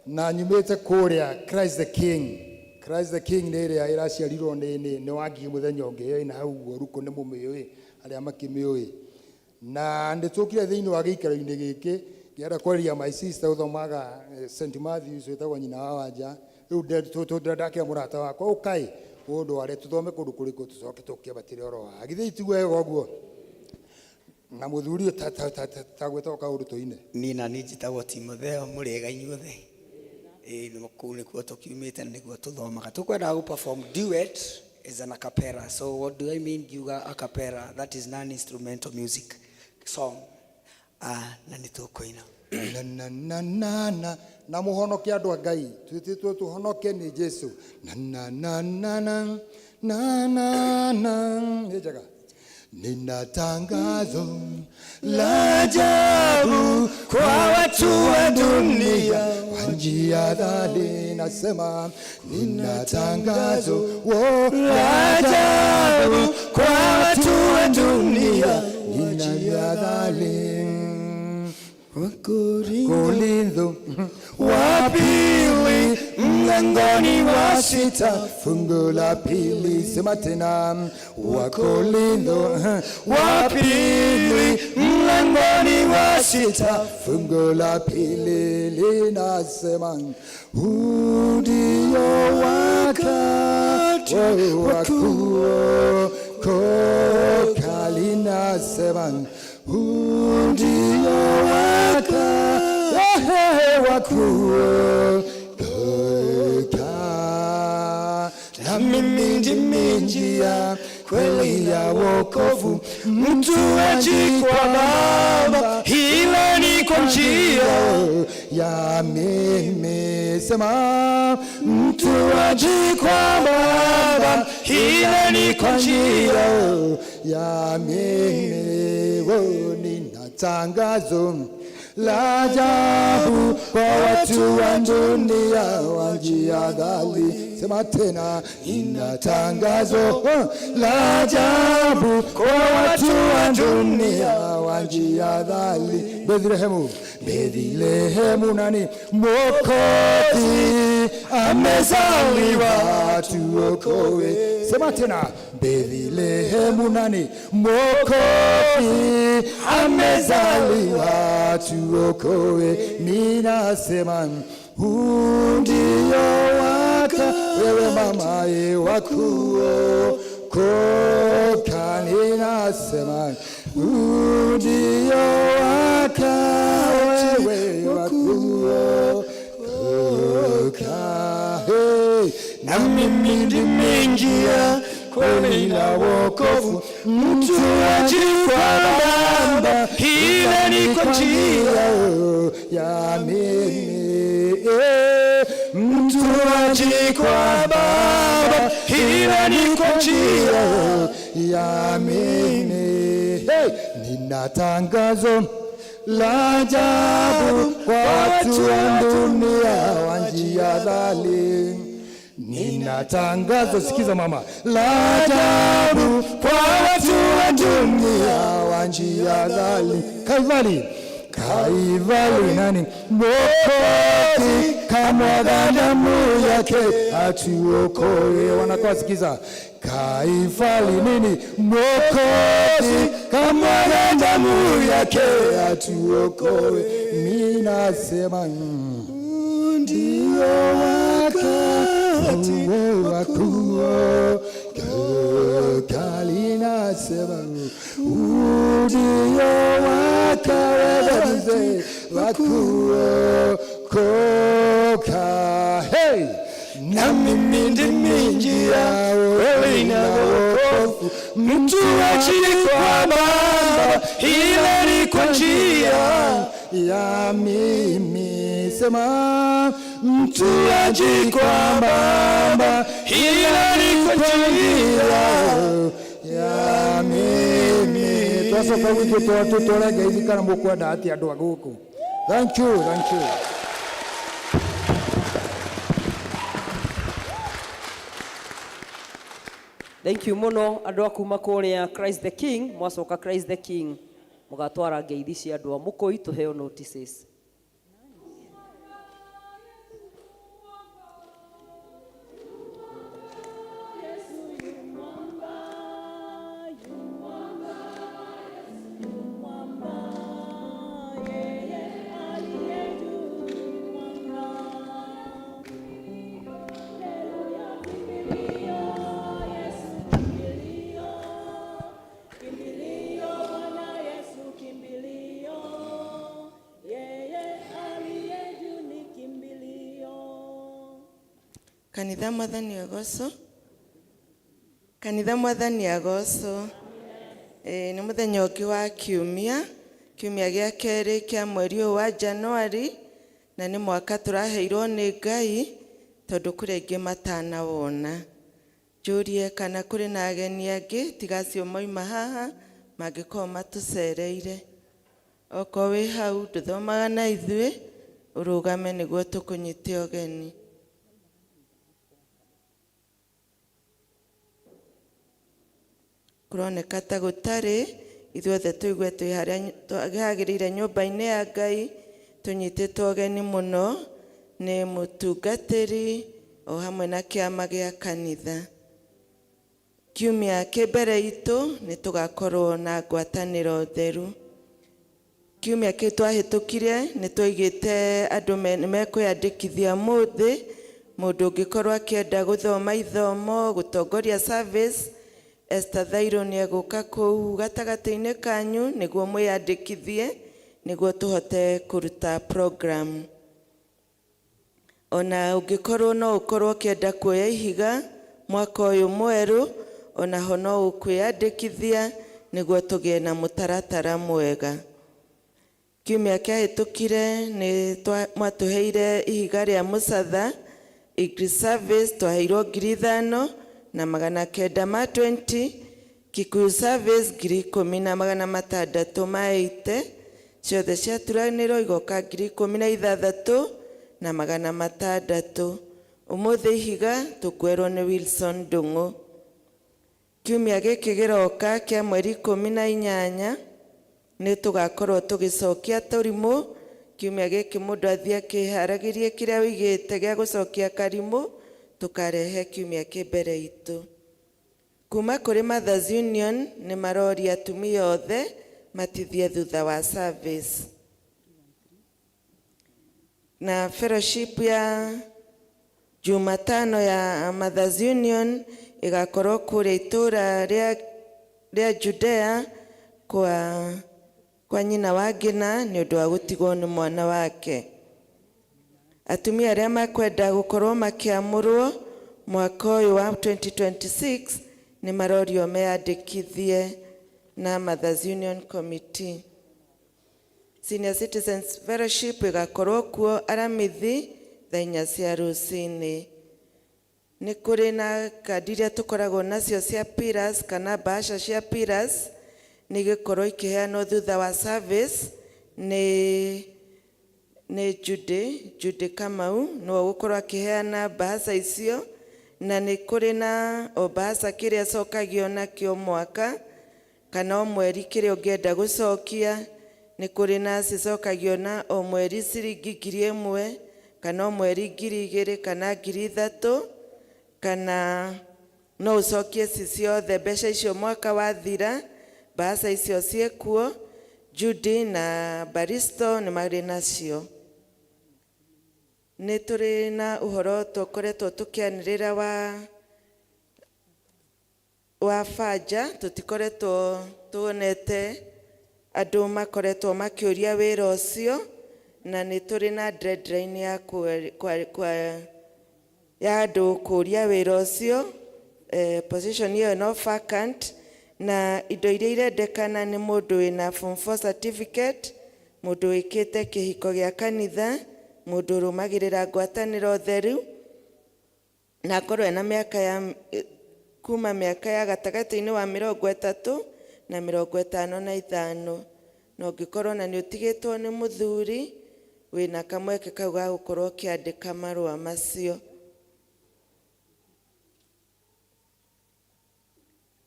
na nyumite kuria Christ the King Christ the King nä ä rä a ä raciarirwo nä wangi må thenya å ngä na hau guo ruko nä må mä å ä arä a makä mä å ä na ndä tå kire thä inä wa gä ikaro-inä gä kä ngä enda kwaria my sister å thomaga St Matthews wä tagwo nyina wa wanja rä u ndakä må rata wakwa å kaä å ndå arä tå thome kå ndå kå rä kå tå coke tå kä ambatä re oro wa githä itigwo wega å guo na må thuri å tagwä tago kaå ndå tå ine nina nä njätagwo Timotheo må rä ega inyuothe kuu nä kuo tå kiumä te nä guo tå thomaga tå kwendaga gå perform duet is an acapella. So what do I mean giuga acapella? That is non-instrumental music song. Na nä tå kå ina na må honokia andå a Ngai twĩtĩtwo tũhonoke nĩ Jesu nĩ njega. Nina tangazo la ajabu kwa watu wa dunia kwa njia dhali, nasema nina tangazo la ajabu kwa watu wa dunia kwa njia dhali. Korintho wa pili mlangoni wa 6 fungu la pili, sema tena. Wakorintho wa pili mlangoni wa 6 fungu la pili linasema, huu ndio wakati wa kuokoka, linasema huu ndio wakati wa kuokoka. Na mimi ndimi njia, kweli ya wokovu, mtu haji kwa Baba ila ni kwa njia ya mimi. Sema, mtu haji kwa Baba ila ni kwa njia ya mimi. Nina tangazo la ajabu kwa watu wa dunia wa njia dhali. Sema tena, nina tangazo la ajabu kwa watu wa dunia wa njia dhali. Bethlehemu nani Mwokozi amezaliwa tuokoe. Sema tena, Bethlehemu nani Mwokozi amezaliwa tuokoe. Ninasema huu ndio wakati, wewe mama wa kuokoka. Ninasema huu ndio wakati, wewe wa kuokoka. Na mimi ndimi njia, kweli na wokovu, mtu haji kwa Baba ila ni kwa njia ya mimi. Mtu haji kwa Baba ila ni kwa njia ya mimi. Nina tangazo la ajabu kwa watu wa dunia wa njia dhali. Nina tangazo, sikiza mama, la ajabu kwa watu wa dunia wa njia dhali. Kalvari nani Mwokozi kamwaga damu yake atuokoe. Wanakuwa sikiza, Kalvari nini Mwokozi kamwaga damu yake atuokoe. Mimi nasema ndio wakati wa kuokoka, linasema ndio wakati wa kuokoka. Hey! Na mimi ndimi njia, kweli na wokovu, mtu haji kwa Baba ila ni kwa njia ya mimi. Sema, mtu haji kwa Baba ila ni kwa njia ya mimi. Twacoka gwitũ twatũtwara Ngai kana mũkwenda atĩ andũ a gũkũ. Thank you, thank you. Thank you muno andũ a kuma kũrĩa Christ the King. Mwacoka Christ the King mũgatwara ngeithi cia andũ a Mũkũi tũheo notices. Kanitha mwathani agoco. Kanitha mwathani agoco. Nĩ mũthenya ũngĩ wa kiumia gĩa kerĩ kĩa mweri ũyũ wa Januari, na nĩ mwaka tũraheirwo nĩ Ngai tondũ kũrĩ aingĩ matanawona. Njũrie kana kũrĩ na ageni angĩ tiga acio moima haha mangĩkorwo matũcereire. Okorwo wĩ hau ndũthomaga na ithuĩ, ũrũgame nĩguo tũkũnyite ũgeni. Kũroneka ta gũtarĩ, ithuothe tũigue twĩ harĩa twagĩrĩire nyũmba-inĩ ya Ngai, tũnyitĩtwo ũgeni mũno nĩ mũtungatĩri o hamwe na kĩama gĩa kanitha. Kiumia kĩmbere itũ nĩ tũgakorwo na ngwatanĩro theru. Kiumia kĩu twahĩtũkire nĩ twaigĩte andũ mekwĩyandĩkithia mũthĩ. Mũndũ ũngĩkorwo akĩenda gũthoma ithomo, gũtongoria service, Esther Thairũ nĩ egũka kũu gatagatĩ-inĩ kanyu nĩguo mwĩyandĩkithie nĩguo tũhote kũruta program. Ona ũngĩkorwo no ũkorwo ũkĩenda kuoya ihiga mwaka ũyũ mwerũ, ona ho no ũkwĩyandĩkithia nĩguo tũgĩe na mũtaratara mwega. Kiumia kĩahĩtũkire nĩ mwatũheire ihiga rĩa mũcatha, English service twaheirwo 5,920, Kikuyu service 10,680, ciothe ciaturanĩrwo igoka 16,600. Ũmũthĩ ihiga tũkwerwo nĩ Wilson Ndung'u. Kiumia gĩkĩ gĩroka kĩa mweri 18 nĩ tũgakorwo tũgĩcokia tũrimũ. Kiumia gĩkĩ mũndũ athiĩ akĩharagĩrie kĩrĩa wĩigĩte gĩa gũcokia karimũ, tũkarehe kiumia kĩmbere itũ. Kuma kũrĩ Mothers Union nĩ maroria atumia othe matithie thutha wa service. Na fellowship ya Jumatano ya Mothers Union igakorwo kũrĩa itũra rĩa Judea kwa nyina wa Ngina nĩ ũndũ wa gũtigwo nĩ mwana wake. Atumia arĩa makwenda gũkorwo makĩamũrwo mwaka ũyũ wa 2026 nĩ marorio meyandĩkithie na Mothers Union Committee. Senior Citizens Fellowship igakorwo kuo Aramithi thaa 4 cia rũcinĩ. Nĩ kũrĩ na kandi iria tũkoragwo nacio cia pillars kana bahasha cia pillars nĩ igĩkorwo ikĩheanwo thutha wa service nĩ Judy Kamau nĩwe gũkorwo akĩheana bahasha icio, na nĩ kũrĩ na o bahasha kĩrĩa acokagio nakĩo mwaka kana o mweri kĩrĩa ũngĩenda gũcokia. Nĩ kũrĩ na cicokagio na o mweri ciringi 1,000 kana o mweri 2,000 kana 3,000, kana no ũcokie ciothe mbeca icio mwaka wathira. Bahasha icio ciĩkuo, Judy na Baristo nĩ marĩ nacio. Nĩ tũrĩ na ũhoro tũkoretwo tũkĩanĩrĩra wa banja, tũtikoretwo tuonete andũ makoretwo makĩũria wĩra ũcio, na nĩ tũrĩ na deadline ya andũ kũũria wĩra ũcio. Position hiyo no vacant, na indo iria irendekana nĩ mũndũ wĩna form 4 certificate, mũndũ wĩkĩte kĩhiko gĩa kanitha, mũndũ ũrũmagĩrĩra ngwatanĩro theru, na akorwo ena kuma mĩaka ya gatagatĩ-inĩ wa 30 na 55. Na ũngĩkorwo na nĩ ũtigĩtwo nĩ mũthuri, wĩna kamweke kau ga gũkorwo ũkĩandĩka marũa macio.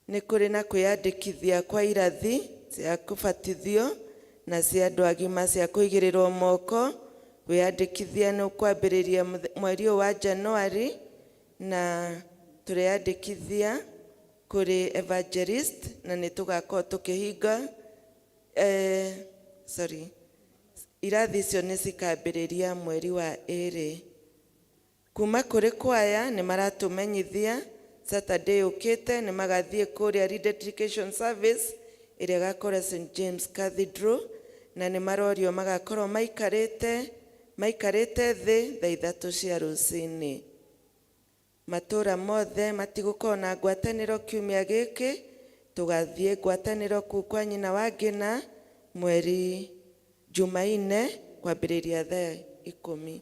Nĩ kũrĩ na kwĩyandĩkithia kwa irathi cia kũbatithio na cia andũ agima cia kũigĩrĩrwo moko. Wĩyandĩkithia nĩ ũkwambĩrĩria mweri ũyũ wa Januari, na tũreyandĩkithia kũrĩ evangelist, na nĩ tũgakorwo tũkĩhinga irathi icio nĩ cikambĩrĩria mweri wa 2. Kuma kũrĩ kwaya nĩ maratũmenyithia Saturday ũkĩte nĩ magathiĩ kũrĩa rededication service ĩrĩa gakorwo St James Cathedral, na nĩ marorio magakorwo maikarĩte thĩ thaa 3 cia rũcinĩ. matũra mothe matigũkorwo na ngwatanĩro kiumia gĩkĩ, tũgathiĩ ngwatanĩro kũu kwa nyina wa Ngina mweri Jumaine kwambĩrĩria thaa 10.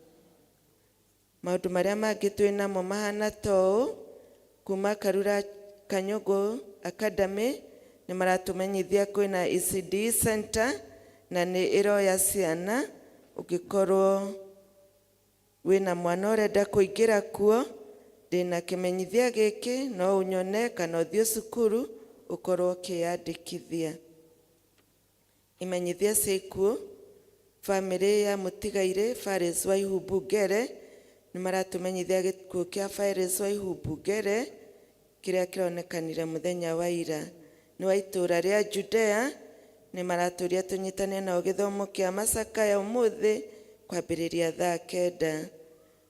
Maũndũ marĩa mangĩ twĩ namo mahana toũ, kuma Karura Kanyũgũ Academy nĩ maratũmenyithia kwĩna ECD Center na nĩ ĩroya ciana. Ũngĩkorwo wĩna mwana ũrenda kũingĩra kuo, ndĩna kĩmenyithia gĩkĩ, no ũnyone kana ũthiĩ cukuru ũkorwo ũkĩyandĩkithia. Imenyithia cia ikuũ, bamĩrĩ ya mũtigairĩ Faris Waihumbu Ngere nĩ maratũmenyithia gĩkuũ kĩa Faris Waihumbu Ngere kĩrĩa kĩronekanire mũthenya wa ira. Nĩ wa itũũra rĩa Judea, nĩ maratũria tũnyitane nao gĩthomo kĩa macakaya ũmũthĩ kwambĩrĩria thaa 9.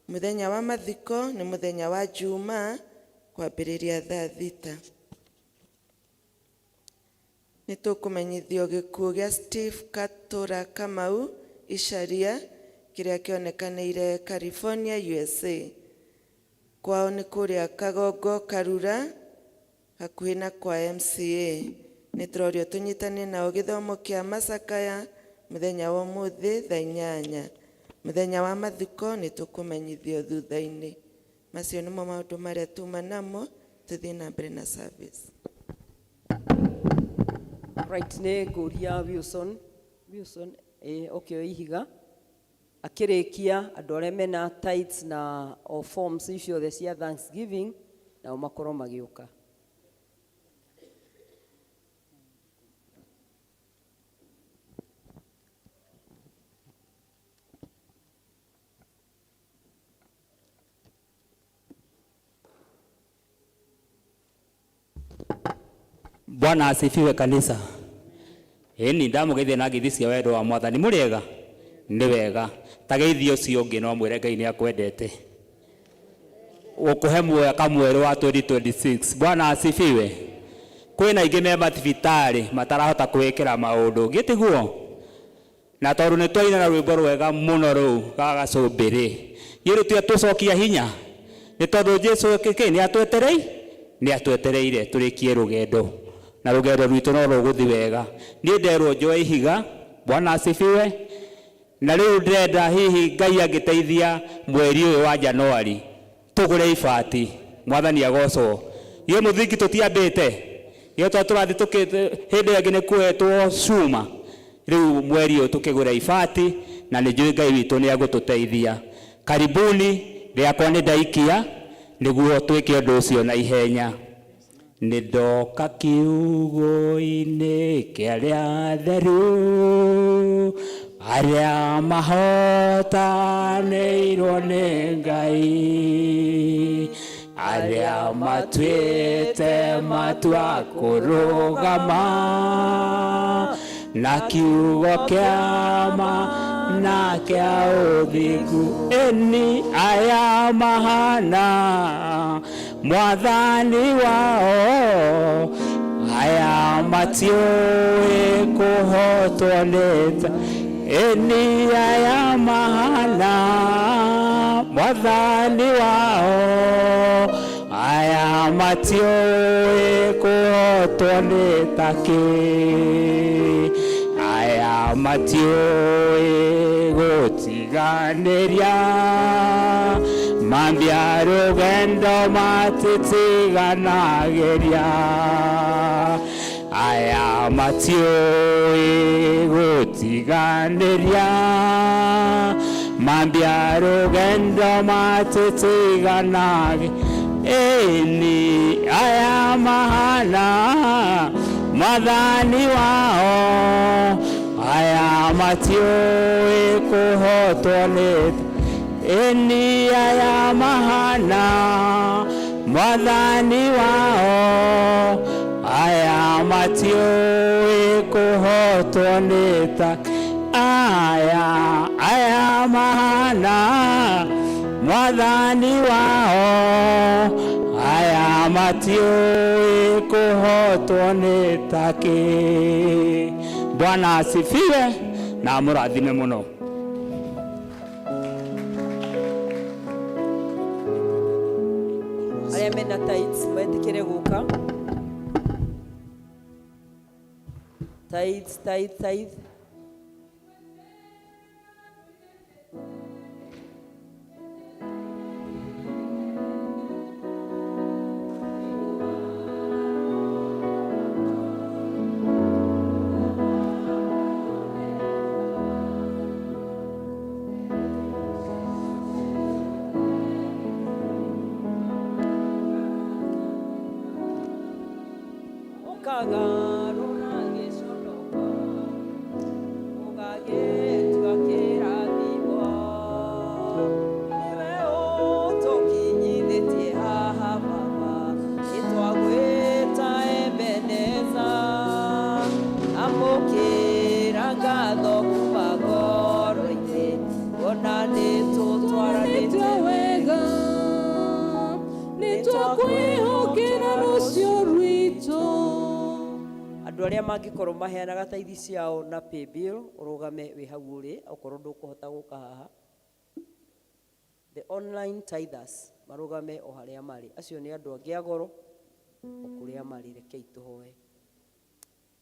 Mũthenya wa mathiko nĩ mũthenya wa Juma kwambĩrĩria thaa 6. Nĩ tũkũmenyithio gĩkuũ gĩa Steve Katura Kamau Icaria kĩrĩa kĩonekanĩire California, USA. Kwao nĩ kũrĩa Kagongo Karura hakuhĩ na kwa MCA. Nĩ tũrorio tũnyitane nao gĩthomo kĩa macakaya mũthenya wa ũmũthĩ thaa 8. Mũthenya wa mathiko nĩ tũkũmenyithio thutha-inĩ. Macio nĩmo maũndũ marĩa tuma namo, tũthiĩ na mbere na service. Right, nĩ ngũria Wilson okĩo ihiga akĩrĩkia andũ arĩa mena tithes na forms icio the cia Thanksgiving nao makorwo magĩũka. Bwana asifiwe kanisa. Ni ndamugeithia na ngithi cia wendo wa Mwathani. Mũrĩega? Nĩ wega. Ta geithio cio ũngĩ no mwĩre Ngai nĩ akwendete. Ũkũhe muoya kamwerũ wa 2026. Bwana asifiwe. Kwĩna ingĩ me mathibitarĩ matarahota kwĩkĩra maũndũ. Gĩtiguo. Na tondũ nĩ twaina na rwĩmbo rwega mũno rũu gagacũmbĩrĩ. Yĩrĩ tu tũcokia hinya. Nĩ tondũ Jesũ nĩ atwetereire tũrĩkie rũgendo. Na rũgendo rwitũ no rũgũthi wega. Niĩ nderwo njoe ihiga. Bwana asifiwe. Na rĩu ndĩrenda hihi Ngai angĩteithia mweri ũyũ wa Januari tũgũre ibati. Mwathani agocwo. Ye mũthingi tũtiambĩte. Ye tũrathiĩ hĩndĩ ĩngĩ nĩ kuoetwo cuma. Rĩu mweri ũyũ tũkĩgũre ibati na nĩ njũĩ Ngai witũ nĩ agũtũteithia. Karibuni rĩakwa nĩ ndaikia nĩguo twĩke ũndũ ũcio na ihenya. Nĩ ndoka kiugo-inĩ kĩa arĩa atheru arĩa mahotanĩirwo nĩ Ngai, arĩa matuĩte matua kũrũgama na kiugo kĩa ma na kĩa ũthingu. Eni aya mahana Mwathani wao, aya matiũĩ kũhotwo nĩ tha. Eni aya mahana Mwathani wao, aya matiũĩ kũhotwo nĩ takĩ. Aya matiũĩ gũtiganĩria, mambia rũgendo matitiganagĩria. Aya matiũĩ gũtiganĩria, mambia rũgendo matitiganagĩria. Eni aya mahana Mwathani wao, aya matiũĩ kũhotwo nĩ. Eni aya mahana Mwathani wao, aya matiũĩ kũhotwo nĩ ta. Aya mahana Mwathani wao, aya matiũĩ kũhotwo nĩ takĩ. Bwana asifiwe na mũrathime mũno. Tithe. Andũ arĩa mangĩkorwo maheanaga taithi ciao na pay bill ũrũgame wĩ hau ũrĩ okorwo ndũkũhota gũka haha. The online tithers marũgame o harĩa marĩ. Acio nĩ andũ angĩ agoro o kũrĩa marĩ. Rekei tũhoe.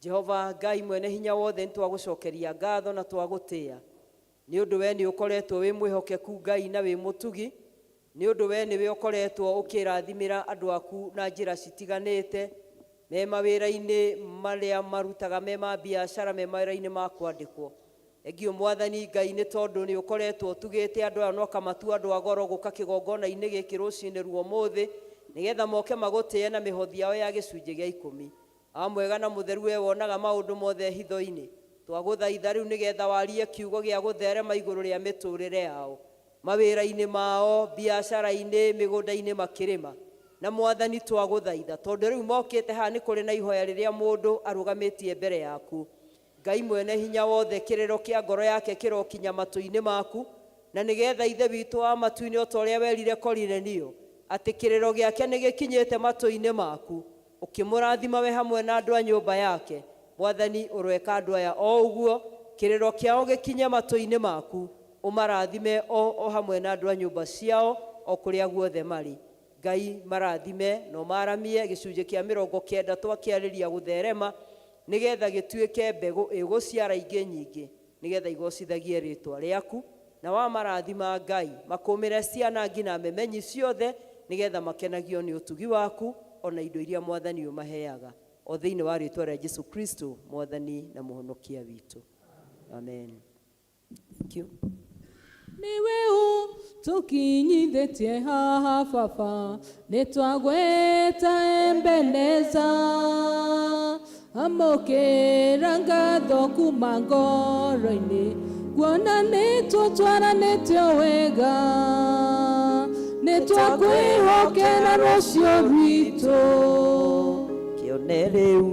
Jehova Ngai mwene hinya wothe, nĩ twagũcokeria ngatho na twagũtĩĩa nĩ ũndũ we nĩ ũkoretwo wĩ mwĩhokeku Ngai na wĩ mũtugi, nĩ ũndũ we nĩwe ũkoretwo ũkĩrathimĩra andũ aku na njĩra citiganĩte, me mawĩra-inĩ marĩa marutaga, me ma biacara, me mawĩra-inĩ ma kwandĩkwo. Egio Mwathani Ngai, nĩ tondũ nĩ ũkoretwo ũtugĩte andũ aya na ũkamatua andũ agoro gũka kĩgongona-inĩ gĩkĩ rũcinĩ rwa ũmũthĩ, nĩgetha moke magũtĩe na mĩhothi yao ya gĩcunjĩ gĩa 10. Mwega na mũtheru we wonaga maũndũ mothe hitho-inĩ, twagũthaitha rĩu nĩgetha warie kiugo gĩa gũtherema igũrũ rĩa mĩtũrĩre yao, mawĩra-inĩ mao, biacara-inĩ, mĩgũnda-inĩ makĩrĩma. Na Mwathani twagũthaitha tondũ rĩu mokĩte haha nĩ kũrĩ na ihoya rĩrĩa mũndũ arũgamĩtie mbere yaku. Ngai mwene hinya wothe, kĩrĩro kĩa ngoro yake kĩrokinya matũ-inĩ maku, na nĩgetha ithe witũ wa matu-inĩ o ta ũrĩa werire Korinelio atĩ kĩrĩro gĩake nĩ gĩkinyĩte matũ-inĩ maku, ũkĩmũrathima we hamwe na andũ a nyũmba yake. Mwathani ũroeka andũ aya o ũguo, kĩrĩro kĩao gĩkinye matũ-inĩ maku, ũmarathime o hamwe na andũ a nyũmba ciao o kũrĩa guothe marĩ. Ngai marathime no maramie gĩcunjĩ kĩa 90 twakĩarĩria gũtherema, nĩgetha gĩtuĩke mbegũ ĩgũciara ingĩ nyingĩ, nĩgetha igocithagie rĩtwa rĩaku. Na wa marathima Ngai makũmĩre ciana ngina memenyi ciothe, nĩgetha makenagio nĩ ũtugi waku ona indo iria Mwathani ũmaheaga, o thĩinĩ wa rĩtwa rĩa Jesu Kristo Mwathani na mũhonokia witũ. Amen. Thank you. Niwe tukinyithĩtie haha Baba, nĩ twagweta Ebeneza, amũkĩra ngatho kuma ngoro-inĩ, kuona nĩ tũtwaranĩtio wega, nĩ twakwĩhokera rũciũ rwitũ. Kĩone rĩu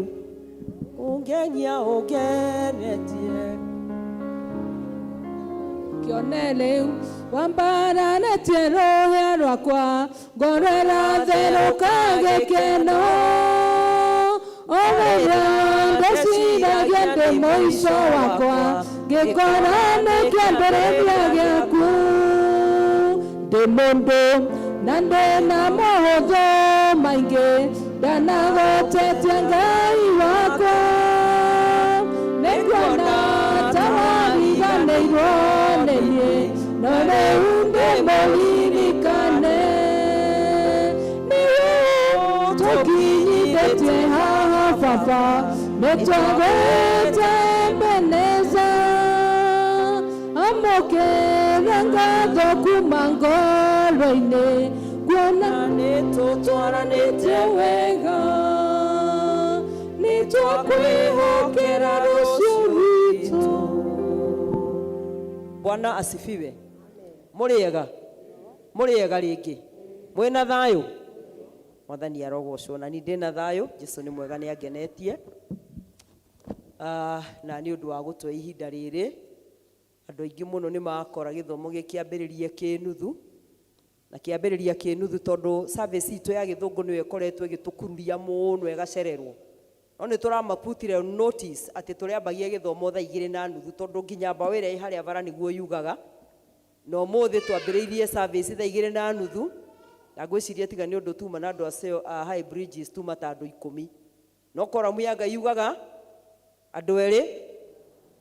ũngenia ũngenetie, kĩone rĩu wambaranĩtie rũhĩa rwakwa, ngoro ĩratherũka gĩkeno, o wĩra ndĩciragia ndĩ mũico wakwa, ngĩkora nĩ kĩambĩrĩria gĩaku. Ndĩ mũndũ na ndĩna maũthĩ maingĩ, ndanagũtetia Ngai wakwa, nĩkuona ta wariganĩirwo nĩ niĩ, no rĩu ndĩmũririkane. Niwe tũkinyithĩtie haha Baba, nĩ twagweta Ebeneza, amũkĩra ngatho kuma ngoro-inĩ, kuona nĩ tũtwaranĩtie wega, nĩ twakwĩhokera rũciũ rwitũ. Bwana asifiwe. Mũrĩega rĩngĩ, mwĩna thayũ? Mwathani arogocwo. Na niĩ ndĩna thayũ, Jesũ nĩ mwega, nĩ angenetie. Na nĩ ũndũ wa gũtũhe ihinda rĩrĩ, andũ aingĩ mũno nĩ makora gĩthomo gĩkĩambĩrĩrie kĩnuthu, na kĩambĩrĩria kĩnuthu tondũ service itũ ya gĩthũngũ nĩyo ĩkoretwo ĩgĩtũkururia mũno ĩgacererwo. No nĩ tũramaputire notice atĩ tũrĩambagia gĩthomo thaa 2:30 tondũ nginya mbaũ ĩrĩa ĩ harĩa bara nĩguo yugaga, na ũmũthĩ twambĩrĩirie service thaa 2:30, na ngwĩciria tiga nĩ ũndũ tuma na andũ a High Bridges tuma ta andũ 10. No koramu ya Ngai yugaga andũ erĩ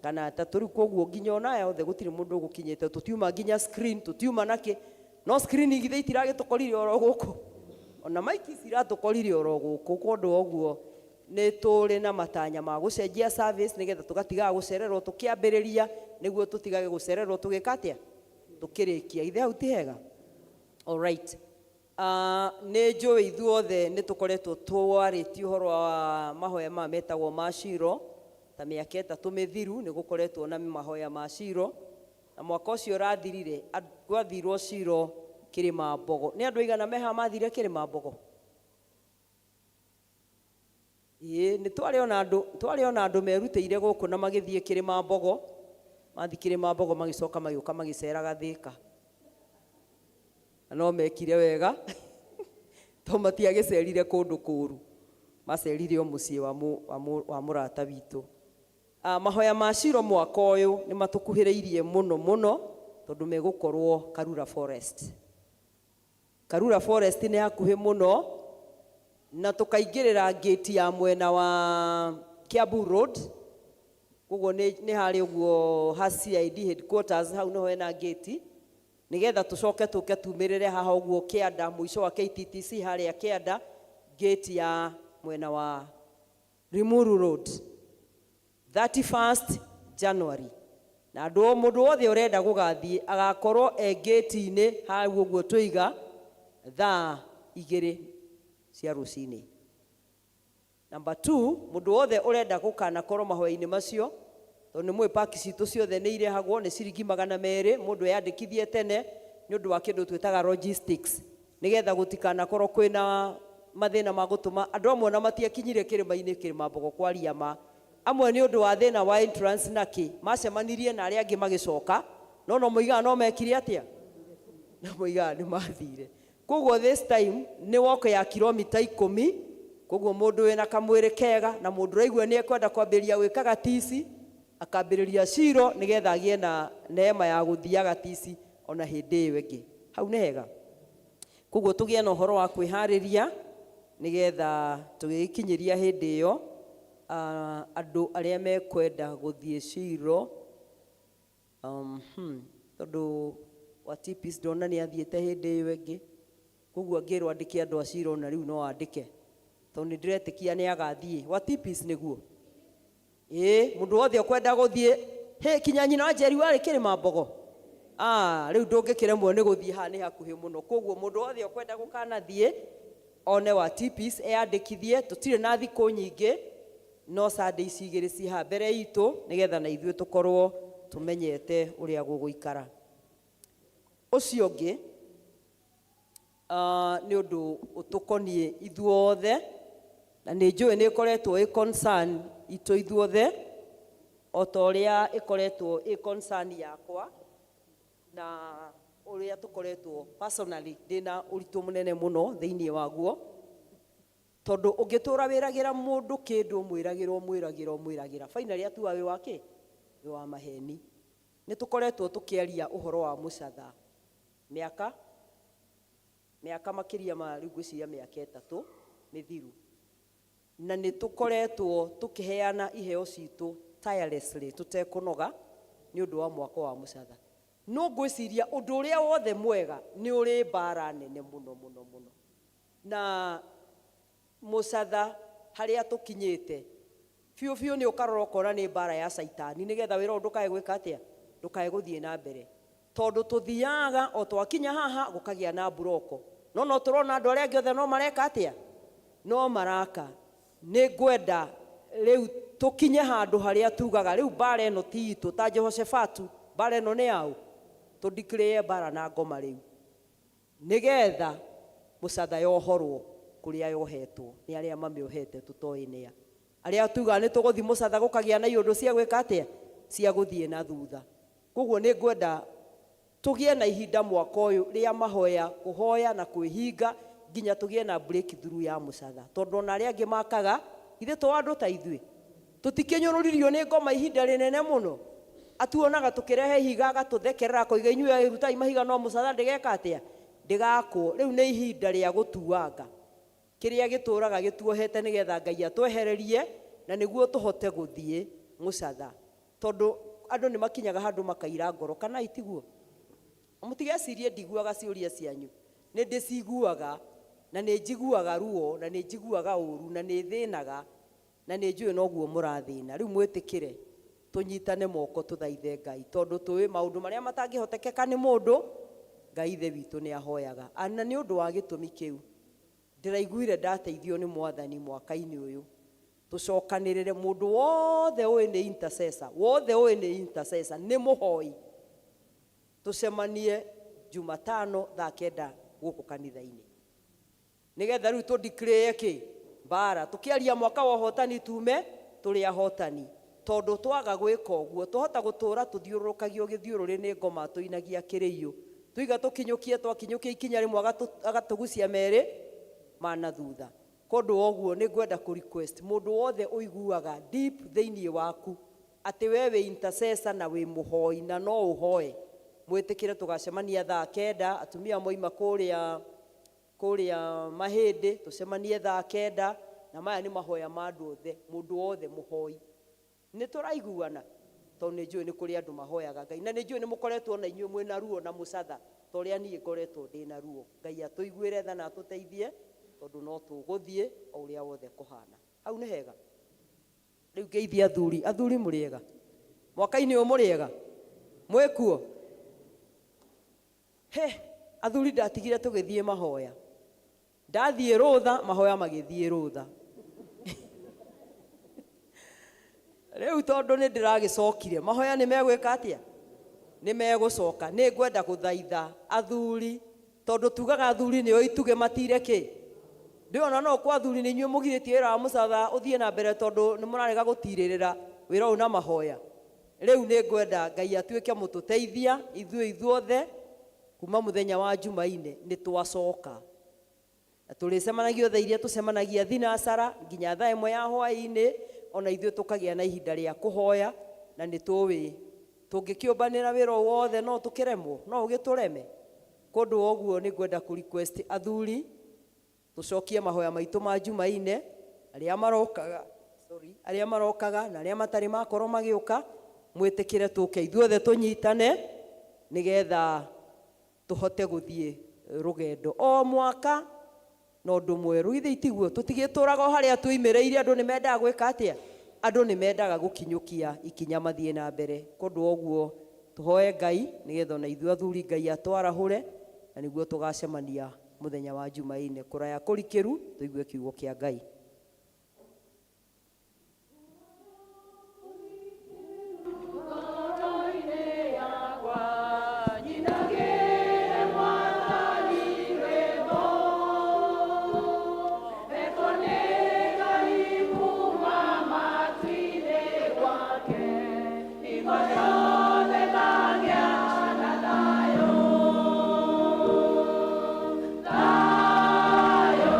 kana atatũ rĩu koguo nginya ona yothe gũtirĩ mũndũ ũgũkinyĩte tũtiuma nginya screen tũtiuma nakĩ no screen igithe itiragĩtũkorire oro gũkũ ona maiki ciratũkorire oro gũkũ kũndũ ũguo nĩ tũrĩ na matanya ma gũcenjia service nĩgetha tũgatigaga gũcererwo tũkĩambĩrĩria nĩguo tũtigage gũcererwo tũgĩka atĩa tũkĩrĩkia ithe hau ti hega alright nĩ njũĩ ithuothe nĩ tũkoretwo twarĩtie ũhoro wa mahoya maya metagwo ma ciro ta mĩaka ĩtatũ mĩthiru nĩ gũkoretwo na mahoya ma ciro na mwaka ũcio ũrathirire gwathirwo ciro Kĩrĩma Mbogo nĩ andũ aigana meha mathire Kĩrĩma Mbogo nĩ twarĩ ona andũ merutĩire gũkũ na magĩthiĩ Kĩrĩma Mbogo mathi Kĩrĩma Mbogo magĩcoka magĩũka magĩceraga Thĩka no mekire wega to matiagĩcerire kũndũ kũũru macerire o mũciĩ wa mũrata witũ mahoya ma ciro mwaka ũyũ nĩ matũkuhĩrĩirie mũno mũno tondũ megũkorwo Karura Forest nĩ hakuhĩ mũno na tũkaingĩrĩra gate ya mwena wa Kiambu Road koguo nĩ harĩ ũguo ha CID headquarters hau niho hena gate nigetha tũcoke tũke tumĩrĩre haha ũguo Kĩanda mũico wa KTTC harĩa Kĩanda gate ya mwena wa Limuru Road 31st January na mũndũ wothe ũrenda gũgathiĩ agakorwo gate-inĩ hau ũguo tũiga thaa 2 cia rũcinĩ. Number 2 mũndũ wothe ũrenda gũkanakorwo mahoya-inĩ macio tondũ nĩ mwĩ paki citũ ciothe nĩ irehagwo nĩ ciringi 200 mũndũ eyandĩkithie tene nĩ ũndũ wa kĩndũ twĩtaga logistics nĩgetha gũtikanakorwo kwĩna mathĩna ma gũtũma andũ amwe na matiakinyire kĩrĩma-inĩ Kĩrĩma Mbogo kwaria ma amwe nĩ ũndũ wa thĩna wa entrance naki macemanirie na arĩa angĩ magĩcoka no mũigaga no mekire atĩa na mũigaga nĩ mathire koguo this time nĩ walk ya kilomita 10 koguo mũndũ wĩna kamwĩrĩ kega na mũndũ raigua nĩ ekwenda kwambĩrĩria gwĩkaga tisi akambĩrĩria ciro nĩgetha agĩe na neema ya gũthiaga tisi ona hĩndĩ ĩyo ĩngĩ hau nĩ hega koguo tũgĩe na ũhoro wa kwĩharĩria nĩgetha tũgĩkinyĩria hĩndĩ ĩyo andũ arĩa mekwenda gũthiĩ ciro tondũ wa tipis ndona nĩ athiĩte hĩndĩ ĩyo ĩngĩ koguo ngĩrwo andĩke andũ a ciro na rĩu no andĩke tondũ nĩ ndĩretĩkia nĩ agathiĩ wa tipis nĩguo mũndũ wothe ũkwenda gũthiĩ kinya nyina wa Njeri warĩ Kĩrĩma Mbogo rĩu ndũngĩkĩremwo nĩ gũthiĩ haha nĩ hakuhĩ mũno koguo mũndũ wothe ũkwenda gũkanathiĩ one wa tipis eyandĩkithie tũtirĩ na thikũ nyingĩ no Sunday ici igĩrĩ ci haha mbere itũ nĩgetha na ithuĩ tũkorwo tũmenyete ũrĩa gũgũikara ũcio ũngĩ nĩ ũndũ ũtũkoniĩ ithuothe na nĩ njũĩ nĩ ĩkoretwo concern itũ ithuothe o ta ũrĩa ĩkoretwo concern yakwa na ũrĩa tũkoretwo personally ndĩna ũritũ mũnene mũno thĩinĩ waguo tondũ ũngĩtũra wĩragĩra mũndũ kĩndũ mwĩragĩra finally atua wĩ wake wĩ wa maheni nĩ tũkoretwo tũkĩaria ũhoro wa mũcatha mĩaka makĩria ma rĩu ngwĩciria mĩaka 3 mĩthiru na nĩ tũkoretwo tũkĩheana iheo citũ tirelessly tũtekũnoga nĩ ũndũ wa mwaka wa mũcatha no ngwĩciria ũndũ ũrĩa wothe mwega nĩ ũrĩ mbara nene mũno na mũcatha harĩa tũkinyĩte biũ nĩ ũkarora ũkona nĩ mbara ya caitani nĩgetha wĩra ndũkae gwĩka atĩa ndũkae gũthiĩ na mbere tondũ tũthiaga o twakinya haha gũkagĩa na buroko no tũrona andũ arĩa angĩ othe no mareka atĩa no maraka nĩ ngwenda rĩu tũkinye handũ harĩa tugaga rĩu mbara ĩno ti itũ ta Jehoshafatu mbara ĩno nĩ yaũ tũdeclare mbara na ngoma rĩu nĩgetha mũcatha yohorwo kũrĩa yohetwo nĩ arĩa mamĩohete tũtoĩ nĩa arĩa tuga nĩ tũgũthiĩ mũcatha gũkagĩa na iũndũ cia gwĩka atĩa cia gũthiĩ na thutha koguo nĩ ngwenda tũgĩe na ihinda mwaka ũyũ rĩa mahoya kũhoya na kwĩhinga nginya tũgĩe na breakthrough ya mũcatha tondũ ona arĩa angĩ makaga ithe to andũ ta ithuĩ tũtikĩnyũrũririo nĩ ngoma ihinda rĩnene mũno atuonaga tũkĩrehe ihiga agatũthekerera koiga inyuĩ rutai mahiga no mũcatha ndĩgeka atĩa ndĩgakwo rĩu nĩ ihinda rĩa gũtuanga kĩrĩa gĩtũraga gĩtuohete nĩgetha Ngai atwehererie na nĩguo tũhote gũthiĩ mucatha tondu andu ni makinyaga handu makaira ngoro kana itiguo mutigecirie ndiguaga ciuria cianyu ni ndiciguaga na ni njiguaga ruo na ni njiguaga uru na ni thinaga na ni njui noguo murathina riu mwitikire tunyitane moko tuthaithe Ngai tondu tuwi maundu maria matangihotekeka ni mundu Ngai ithe witu ni ahoyaga ana ni undu wa gitumi kiu ndiraiguire ndateithio ni mwathani mwaka-ini uyu tucokanirire mundu wothe uyu ni intercessor ni muhoi tucemanie Jumatano thaa 9 guku kanitha-ini nigetha riu tu declare ki bara tukiaria mwaka wa hotani tume tuli ahotani tondu twaga gwika uguo tuhota gutura tuthiurukagio githiururi ni ngoma tuinagia kiriyo tuiga tukinyukie twakinyukia ikinya rimwe agatugucia meri mana thutha kondu oguo ni ngwenda ku request mundu wothe uiguaga deep thiini waku ati wewe intercessor na we muhoi na no uhoe mwitikire tugacemania thaa 9 atumia moima kuria mahindi tucemanie thaa 9 na maya ni mahoya ma andu othe mundu wothe muhoi ni turaiguana tondu ni njui ni kuri andu mahoyaga Ngai na ni njui ni mukoretwo na inyuĩ mwina ruo na mucatha toria nie ngoretwo ndina ruo Ngai atuiguire tha na atuteithie tondu no tuguthie o uria wothe kuhana au ni hega riu ngeithia athuri muriega mwaka-ini uyu muriega mwikuo athuri ndatigire tugithie mahoya ndathie rutha mahoya magithie rutha riu tondu ni ndiragicokire mahoya ni megwika atia ni megucoka ni ngwenda guthaitha athuri tondu tugaga athuri nio ituge matire ki ndiona no kwa athuri ni inyuĩ mugiritie wĩra wa mucatha uthie na mbere tondu ni murarega gutiririra wĩra ũyũ na mahoya riu ni ngwenda Ngai atuĩke mututeithia ithuothe kuma muthenya wa Jumaine ni twacoka na tulicemanagio thaa iria tucemanagia thinacara nginya thaa 1 ya hwaĩ-inĩ ona ithuĩ tukagia na ihinda rĩa kuhoya na ni tuwi tungikiumbanira wĩra wothe no tukiremwo no ugitureme kondu oguo ni ngwenda ku request athuri tucokie mahoya maitu ma Jumaine aria marokaga na aria matari makorwo magiuka mwitikire tuke ithuothe tunyitane nigetha tuhote guthie rugendo o mwaka no ndu mweru ithe itiguo tutigituraga haria tuimireire andu ni mendaga gwika atia andu ni mendaga gukinyukia ikinya mathie na mbere kondu oguo tuhoe Ngai nigetha na ithuĩ athuri Ngai atwarahure na niguo tugacemania muthenya wa Jumaine kuraya kurikiru tuigue kiugo kia Ngai Thayo,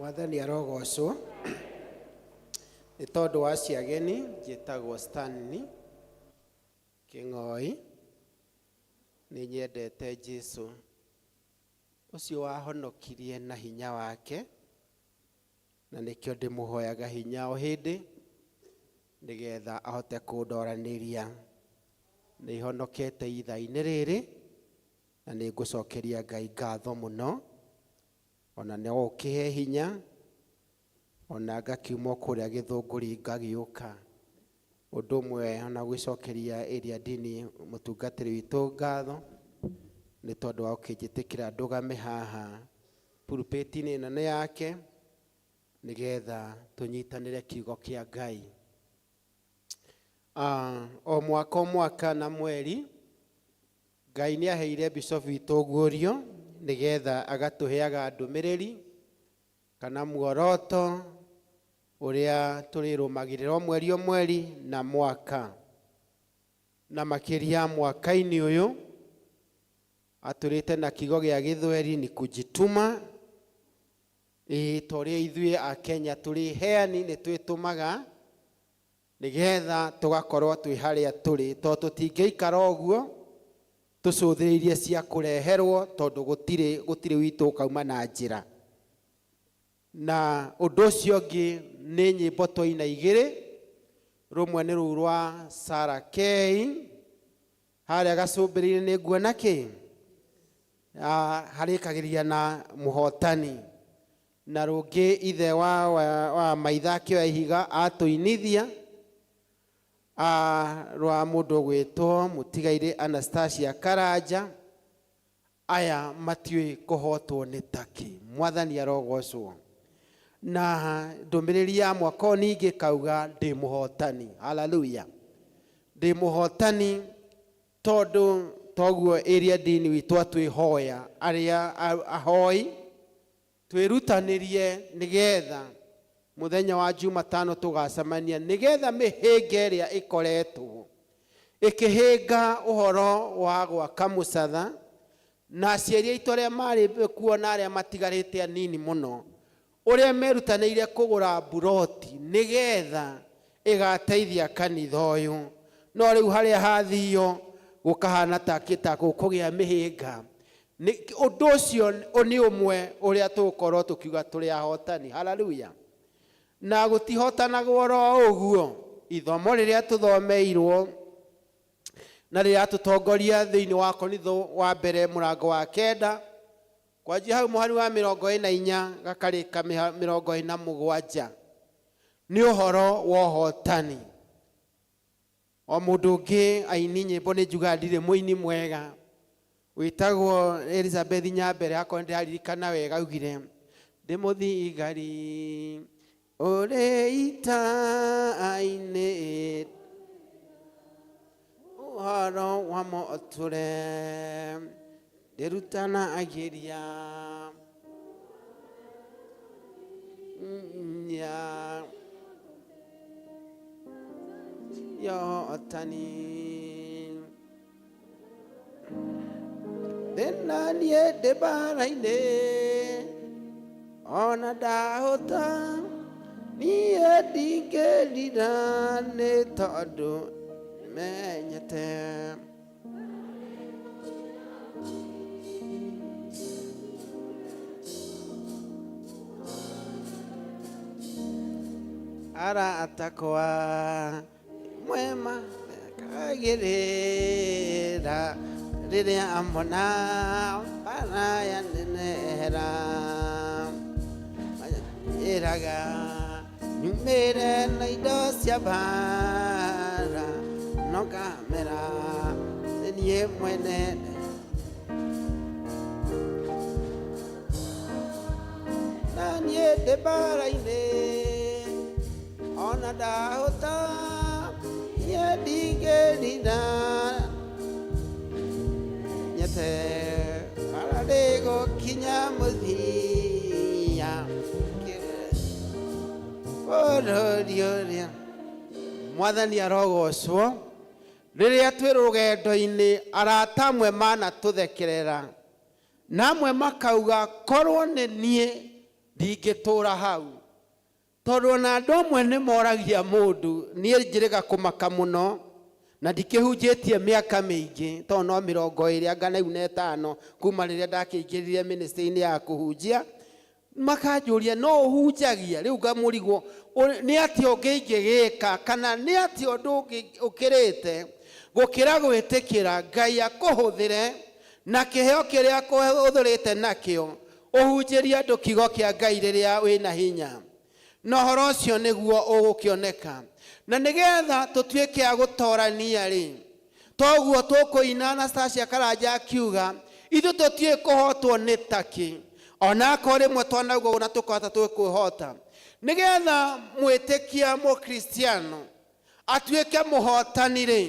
Mwathani arogocwo nĩ tondũ wa ciageni njĩtagwo Stanley Kĩng'oi. Nĩ nyendete Jesũ ũcio wahonokirie na hinya wake, na nĩkĩo ndĩmũhoyaga hinya o hĩndĩ nĩgetha ahote kũndoranĩria. Nĩ ihonokete ithaa-inĩ rĩrĩ na nĩ ngũcokeria Ngai ngatho mũno, ona nĩ ũkĩhe hinya, ona ngakiuma kũrĩa Gĩthũngũri ngagĩũka. Ũndũ ũmwe ona gwĩcokeria area dini mũtungatĩri witũ ngatho nĩ tondũ wa gũkĩnjĩtĩkĩra ndũgame haha pulpiti-inĩ nene yake nĩgetha tũnyitanĩre kiugo kĩa Ngai. O mwaka na mweri Ngai nĩ aheire Bishop witũ guorio nĩgetha agatũheaga ndũmĩrĩri kana muoroto ũrĩa tũrĩrũmagĩrĩra mweri o mweri na mwaka. Na makĩria mwaka-inĩ ũyũ atũrĩte na kiugo gĩa Gĩthweri ni kujituma. Tũrĩa ithuĩ a Kenya tũrĩ heani nĩ twĩtũmaga nĩgetha tũgakorwo twĩ harĩa tũrĩ, tondũ tũtingĩikara ũguo tũcũthĩrĩirie cia kũreherwo, tondũ gũtirĩ witũ kauma na njĩra. Na ũndũ ũcio ũngĩ nĩ nyĩmbo twaina igĩrĩ, rũmwe nĩ rũu rwa Sarah K harĩa gacũmbĩrĩ-inĩ nĩ nguona kĩ harĩkagĩria na mũhotani, na rũngĩ ithe wa maitha akĩoya ihiga atũinithia rwa mũndũ gwĩtwo mũtigaire Anastasia Karanja. Aya matiũĩ kũhotwo nĩ takĩ. Mwathani arogocwo. Na ndũmĩrĩri ya mwaka ningĩ kauga ndĩ mũhotani. Hallelujah. Ndĩ mũhotani tondũ toguo area dini witũ atwĩhoya arĩa ahoi twĩrutanĩrie nĩgetha mũthenya wa Jumatano tũgacemania nĩgetha mĩhĩnga ĩrĩa ĩkoretwo ĩkĩhĩnga ũhoro wa gwaka mũcatha na aciari aitũ arĩa marĩ kuo na arĩa matigarĩte anini mũno, ũrĩa merutanĩire kũgũra buroti nĩgetha ĩgateithia kanitha ũyũ. No rĩu harĩa hathio gũkahana ta gũkũgĩa mĩhĩnga. Ũndũ ũcio nĩ ũmwe ũrĩa tũgũkorwo tũkiuga tũrĩ ahotani. Hallelujah. Na gũtihotanagwo ro ũguo. Ithomo rĩrĩa tũthomeirwo na rĩrĩa tũtongoria thĩinĩ wa Korinitho wa mbere mũrango wa 9 kwanjia hau mũhari wa 44 gakarĩka 47 nĩ ũhoro wa ũhotani. O mũndũ ũngĩ aini nyĩmbo nĩ njuga ndirĩ mũini mwega wĩtagwo Elizabeth Nyambere akorwo ndĩraririkana wega augire ndĩ mũthigari ũrĩ ita-inĩ ũhoro wa mũtũre ndĩrutana agĩria yotani thĩna niĩ ndĩ mbara-inĩ ona ndahũta niĩ ndingĩrira nĩ tondũ menyete ara atakwa mwema kagĩrĩra rĩrĩa amona bara ya nenehera ĩraga nyumĩre na indo cia bara no kamera niĩ mwene na niĩ ndĩ mbara-inĩ ona ndahũta niĩ ndingĩrira nyete bara rĩgũkinya mũthia bũrũri ũrĩa. Mwathani arogocwo. Rĩrĩa twĩ rũgendo-inĩ arata amwe manatũthekerera na amwe makauga korwo nĩ niĩ ndingĩtũũra hau tondũ ona andũ amwe nĩ moragia mũndũ niĩ njĩrĩga kũmaka mũno na ndikĩhunjĩtie mĩaka mĩingĩ tondũ no 20 anga na 5 kuma rĩrĩa ndakĩingĩrire ministry-inĩ ya kũhunjia makanjũria no ũhunjagia rĩu ngamũrigwo nĩ atĩa ũngĩingĩgĩka kana nĩ atĩa ũndũ ũkĩrĩte gũkĩra gwĩtĩkĩra Ngai akũhũthĩre na kĩheo kĩrĩa akũhũthĩrĩte nakĩo ũhunjĩrie andũ kiugo kĩa Ngai rĩrĩa wĩna hinya na ũhoro ũcio nĩguo ũgũkĩoneka na nĩgetha tũtuĩke a gũtorania rĩ toguo tũkũina na Stacia Karanja akiuga ithuĩ tũtiĩ kũhotwo nĩ takĩ ona akorwo rĩmwe twanauga na tũkahota twĩkwĩhota nĩgetha mwĩtĩkia mũkristiano atuĩke mũhotani rĩ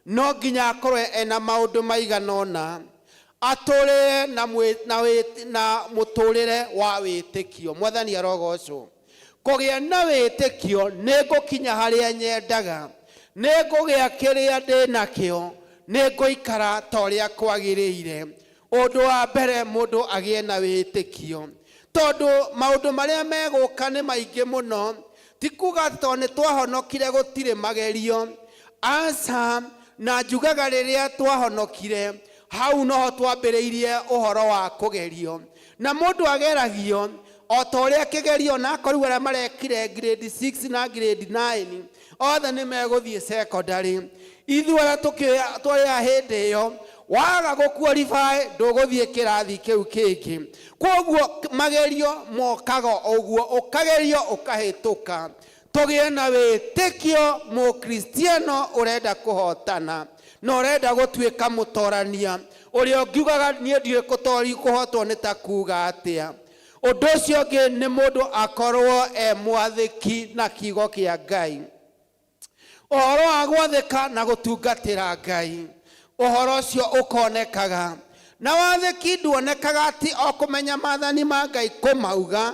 no nginya akorwo ena maũndũ maigana ũna atũrĩre na mũtũrĩre wa wĩtĩkio mwathani arogocwo kũgĩa na wĩtĩkio nĩ ngũkinya harĩa nyendaga nĩ ngũgĩa kĩrĩa ndĩ nakĩo nĩ ngũikara ta ũrĩa kwagĩrĩire ũndũ wa mbere mũndũ agĩe na wĩtĩkio tondũ maũndũ marĩa megũka nĩ maingĩ mũno ti kuga tondũ nĩ twahonokire gũtirĩ magerio aca na njugaga rĩrĩa twahonokire hau noho twambĩrĩirie ũhoro wa kũgerio na mũndũ ageragio o ta ũrĩa kĩgerio na akorwo arĩa marekire grade 6 na grade 9 othe nĩ megũthiĩ secondary ithuĩ arĩa tũrĩa hĩndĩ ĩyo waga gũqualify ndũgũthiĩ kĩrathi kĩu kĩngĩ kwoguo magerio mokaga ũguo ũkagerio ũkahĩtũka tũgĩe na wĩtĩkio mũkristiano ũrenda kũhotana na ũrenda gũtuĩka mũtorania ũrĩa ũngiugaga niĩ ndiĩ kũhotwo nĩ ta kuuga atĩa ũndũ ũcio ũngĩ nĩ mũndũ akorwo mwathĩki na kiugo kĩa Ngai ũhoro wa gwathĩka na gũtungatĩra Ngai ũhoro ũcio ũkonekaga na wathĩki nduonekaga ati o kũmenya maathani ma Ngai kũmauga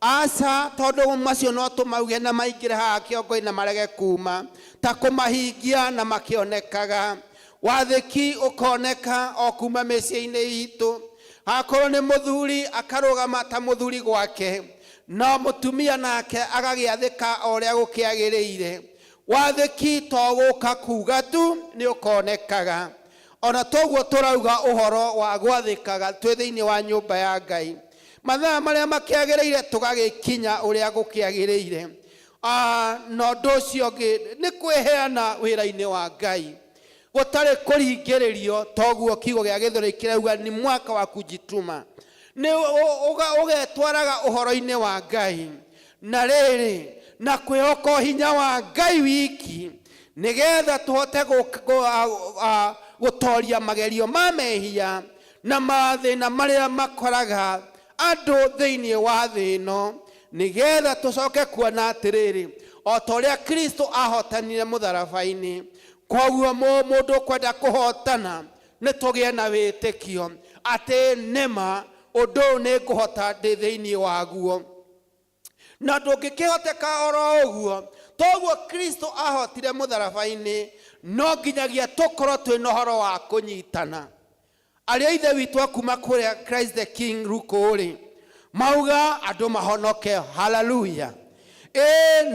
aca tondũ macio no tũmauge na maingĩre haha kĩongo-inĩ na marege kuma ta kũmahingia na makĩonekaga wathĩki ũkoneka o kuma mĩciĩ-inĩ itũ akorwo nĩ mũthuri akarũgama ta mũthuri gwake no mũtumia nake agagĩathĩka o ũrĩa gũkĩagĩrĩire wathĩki to gũka kuga tu nĩ ũkonekaga ona toguo tũrauga ũhoro wa gwathĩkaga twĩ thĩinĩ wa nyũmba ya Ngai mathaa marĩa makĩagĩrĩire tũgagĩkinya ũrĩa gũkĩagĩrĩire na ũndũ ũcio ũngĩ nĩ kwĩheana wĩra-inĩ wa Ngai gũtarĩ kũringĩrĩrio toguo kiugo gĩa Gĩthũngũ kĩrauga ni mwaka wa kujituma nĩ ũgetwaraga ũhoro-inĩ wa Ngai na rĩrĩ na kwĩhoka hinya wa Ngai wiki nĩgetha tũhote gũtoria magerio ma mehia na mathĩna marĩa makoraga andũ thĩinĩ wa thĩ ĩno nĩgetha tũcoke kuona atĩrĩrĩ o ta ũrĩa Kristo ahotanire mũtharaba-inĩ kwoguo mũndũ kwenda kũhotana nĩ tũgĩe na wĩtĩkio atĩ nĩma ũndũ nĩ ngũhota ndĩ thĩinĩ waguo na ndũngĩkĩhoteka oro ũguo toguo Kristo ahotire mũtharaba-inĩ no nginyagia tũkorwo twĩ na ũhoro wa kũnyitana arĩa ithe witũ akuma kũrĩa Christ the King rukũ-rĩ mauga andũ mahonoke haleluya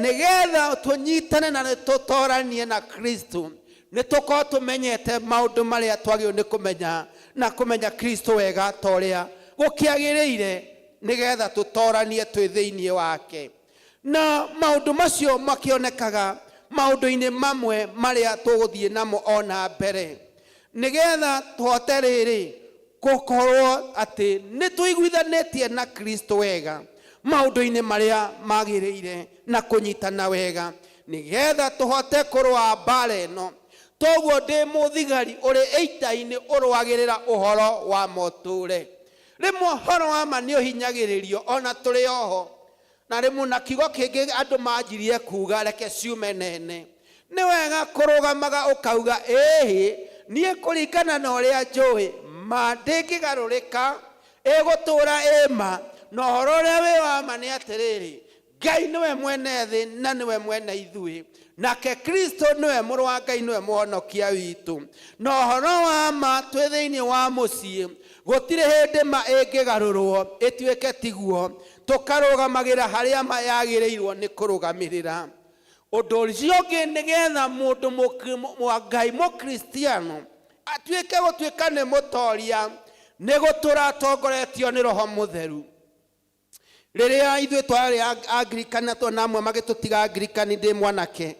nĩgetha tũnyitane na tũtoranie na Kristo nĩ tũkorwo tũmenyete maũndũ marĩa twagĩrĩirwo nĩ kũmenya na kũmenya Kristo wega ta ũrĩa gũkĩagĩrĩire nĩgetha tũtoranie twĩ thĩinĩ wake na maũndũ macio makĩonekaga maũndũ-inĩ mamwe marĩa tũgũthiĩ namo ona mbere nĩgetha tũhote rĩrĩ gũkorwo atĩ nĩ tũiguithanĩtie na Kristo wega maũndũ-inĩ marĩa magĩrĩire na kũnyitana wega nĩgetha tũhote kũrũa mbara ĩno toguo ndĩ mũthigari ũrĩ ĩita-inĩ ũrũagĩrĩra ũhoro wa mũtũũre rĩmwe ũhoro wa ma nĩ ũhinyagĩrĩrio ona tũrĩ oho na rĩmwe na kiugo kĩngĩ andũ manjirie kuga reke ciume nene nĩ wega kũrũgamaga ũkauga niĩ kũringana na ũrĩa njũĩ ma ndĩngĩgarũrĩka ĩgũtũũra ĩma na ũhoro ũrĩa wĩ wa ma nĩ atĩrĩrĩ Ngai nĩwe mwene thĩ na nĩwe mwene ithuĩ nake Kristo nĩwe mũrũ wa Ngai nĩwe mũhonokia witũ na ũhoro wa ma twĩ thĩinĩ wa mũciĩ gũtirĩ hĩndĩ ma ĩngĩgarũrwo ĩtuĩke tiguo tukarugamagĩra harĩa mayagĩrĩirwo nĩ kũrũgamĩrĩra. Ũndũ ũcio ũngĩ nĩgetha mũndũ Ngai mũkristiano atuĩke gũtuĩka nĩ mũtoria, nĩ gũtũra atongoretio nĩ Roho Mũtheru. Rĩrĩa ithuĩ twarĩ Anglikana na amwe magĩtũtiga Anglikani ndĩ mwanake,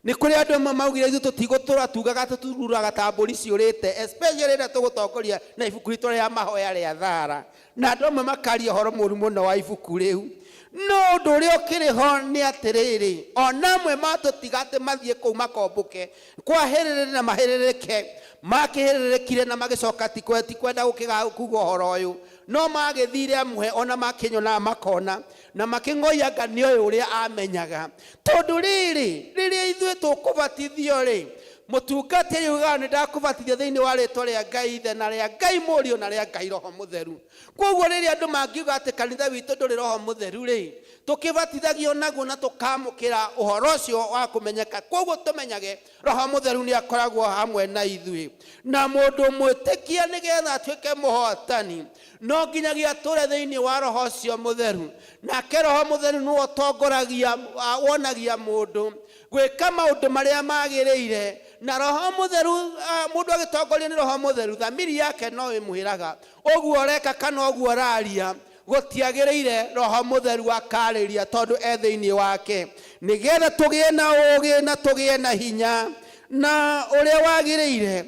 nĩ kũrĩ andũ amwe maugire ithuĩ tũtigũtũra tugaga tũtururaga ta mbũri ciũrĩte, especially rĩrĩa tũgũtongoria na ibuku ritũ rĩa mahoya rĩa thara, na andũ amwe makaria ũhoro mũru mũno wa ibuku rĩu. No ũndũ ũrĩa ũkĩrĩ ho nĩ atĩrĩrĩ, ona amwe matũtiga atĩ mathiĩ kũu makombũke kwahĩrĩrĩ na mahĩrĩrĩke, makĩhĩrĩrĩkire na magĩcoka tikwenda gũkĩga ũhoro ũyũ, no magĩthire amwe ona makĩnyona makona na makĩng'oia ngani ũyũ ũrĩa amenyaga. Tondũ rĩrĩa ithuĩ tũkũbatithio rĩ, mũtungatĩri ugaga nĩ ndakũbatithia thĩinĩ wa rĩtwa rĩa Ngai Ithe na rĩa Ngai Mũriũ na rĩa Ngai Roho Mũtheru. Koguo rĩrĩa andũ mangiuga atĩ kanitha witũ ndũrĩ Roho Mũtheru rĩ, tũkĩbatithagio naguo na tũkamũkĩra ũhoro ũcio wa kũmenyeka. Koguo tũmenyage Roho Mũtheru nĩ akoragwo hamwe na ithuĩ, na mũndũ mwĩtĩkia nĩgetha atuĩke mũhotani no nginyagia tũre thĩinĩ wa Roho ũcio Mũtheru. Nake Roho Mũtheru nĩwe ũtongoragia, wonagia mũndũ gwĩka maũndũ marĩa magĩrĩire. Na Roho Mũtheru, mũndũ agĩtongorio nĩ Roho Mũtheru, thamiri yake no ĩmwĩraga ũguo ũreka kana ũguo ũraria gũtiagĩrĩire Roho Mũtheru akarĩria, tondũ thĩinĩ wake, nĩgetha tũgĩe na ũũgĩ na tũgĩe na hinya na ũrĩa wagĩrĩire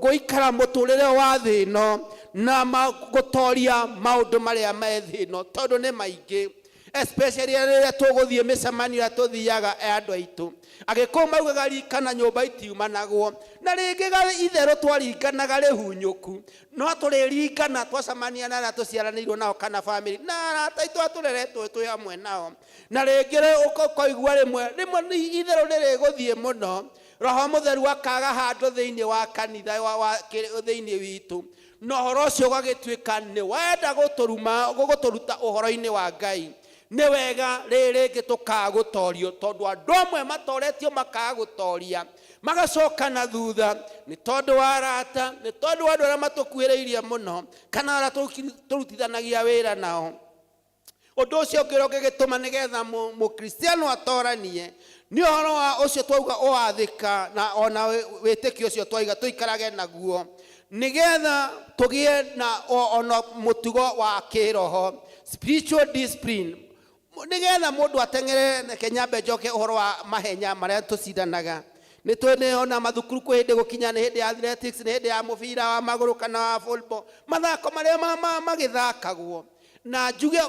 gũikara mũtũrĩre wa thĩ ĩno na gũtoria maũndũ marĩa me thĩ ĩno, tondũ nĩ maingĩ, especially rĩrĩa tũgũthiĩ mĩcemanio ĩrĩa tũthiaga andũ aitũ. Agĩkũyũ maugaga rikana nyũmba itiumanagwo, na rĩngĩ itherũ twaringanaga rĩhunyũku, no tũrĩringana twacemania na arĩa tũciaranĩirwo nao kana family na arata aitũ atũreretwo twĩ hamwe nao. Na rĩngĩ ũkoigua rĩmwe itherũ nĩrĩgũthiĩ mũno, Roho Mũtheru akaga handũ thĩinĩ wa kanitha thĩinĩ witũ, na ũhoro ũcio ũgagĩtuĩka nĩ wenda gũtũruta ũhoro-inĩ wa Ngai. Nĩ wega rĩngĩ tũkagũtorio, tondũ andũ amwe matoretio makagũtoria magacoka na thutha, nĩ tondũ wa arata, nĩ tondũ wa andũ arĩa matũkuhĩrĩirie mũno kana arĩa tũrutithanagia wĩra nao. Ũndũ ũcio ũngĩgĩtũma nĩgetha mũkristiano atoranie nĩ ũhoro wa ũcio twauga ũwathĩka na ona wĩtĩkio ũcio twaiga tũikarage naguo, nĩgetha tũgĩe na ona mũtugo wa kĩroho, spiritual discipline, nĩgetha mũndũ ateng'ere. Kenyambe njoke ũhoro wa mahenya marĩa tũcindanaga. Nĩ twĩna mathukuru kwĩ hĩndĩ gũkinya nĩ hĩndĩ ya athletics, nĩ hĩndĩ ya mũbira wa magũrũ kana wa football, mathako marĩa magĩthakagwo. Na njuge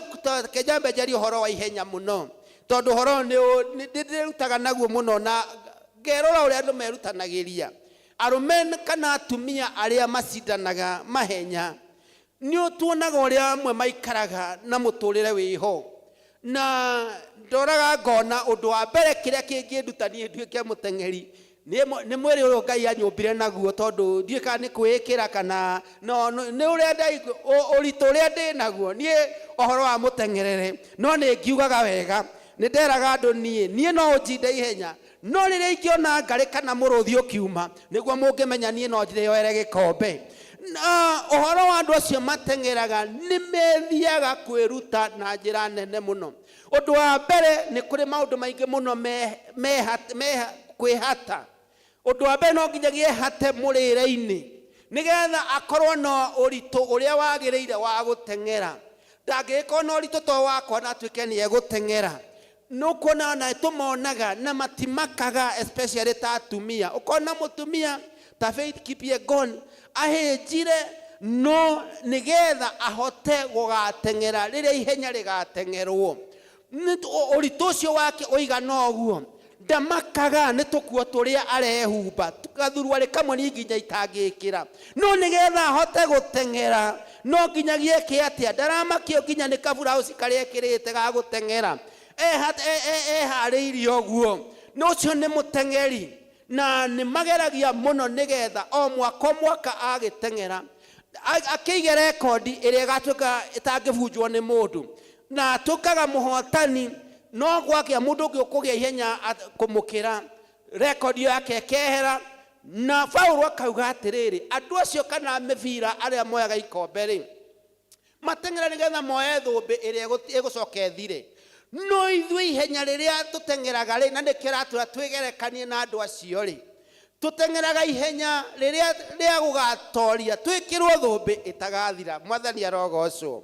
Kenyambe njari ũhoro wa ihenya mũno, tondũ ũhoro nĩndĩrutaga naguo mũno na ngerora ũrĩa andũ merutanagĩria. Arũme kana atumia arĩa macindanaga mahenya, nĩ tuonaga ũrĩa amwe maikaraga na mũtũrĩre wĩho, na ndoraga ngona ũndũ wa mbere kĩrĩa kĩngĩnduta niĩ nduĩke mũteng'eri nĩ mwĩrĩ ũyũ Ngai anyũmbire naguo, tondũ ndiũĩ kana nĩ kwĩĩkĩra kana nĩ ũrĩa ũritũ ũrĩa ndĩ naguo niĩ ũhoro wa mũteng'erere. No nĩ ngiugaga wega, nĩ nderaga andũ niĩ no ũnjinde ihenya, no rĩrĩa ingĩona ngarĩ kana mũrũthi ũkiuma nĩguo mũngĩmenya niĩ no ndĩyoere gĩkombe. Na ũhoro wa andũ acio mateng'eraga nĩ methiaga kwĩruta na njĩra nene mũno. Ũndũ wa mbere nĩ kũrĩ maũndũ maingĩ mũno kwĩhata. Ũndũ wa mbere no nginyagia ehate mũrĩre-inĩ nĩgetha akorwo na ũritũ ũrĩa wagĩrĩire wa gũteng'era. Ndangĩgĩkorwo na ũritũ to wakwa na atuĩke nĩ egũteng'era. Nũkuona na tũmonaga na matimakaga, especially ta atumia. Ũkona mũtumia ta Faith Kipyegon ahĩnjire no nĩgetha ahote gũgateng'era rĩrĩa ihenya rĩgateng'erwo. Ũritũ ũcio wake ũigana ũguo ndamakaga nĩ tũkuo tũrĩa arehumba, gathurwa kamwe nĩ nginya itangĩkĩra, no nĩgetha ahote gũteng'era no nginyagia eke atĩa, ndaramakio nginya nĩ kaburaũci karĩa ekĩrĩte ga gũteng'era, eharĩirie ũguo. Ũcio nĩ mũteng'eri na nĩ mageragia mũno nĩgetha o mwaka agĩteng'era akĩige rekondi ĩrĩa ĩgatuĩka ĩtangĩbunjwo nĩ mũndũ, na tukaga mũhotani. No gwakĩa mũndũ ũngĩ ũkũgĩa ihenya kũmũkĩra, rekondi yake ĩkehera. Na Paulo akauga atĩrĩrĩ, andũ acio kana mĩbira arĩa moyaga ikombe rĩ, mateng'era nigetha moe thũmbĩ ĩrĩa ĩgũcoka ĩthire. No ithuĩ ihenya rĩrĩa tũteng'eraga rĩ, na nĩkĩo ratũra twĩgerekanie na andũ acio rĩ, tũteng'eraga ihenya rĩrĩa rĩa gũgatoria twĩkĩrwo thũmbĩ ĩtagathira. Mwathani arogocwo.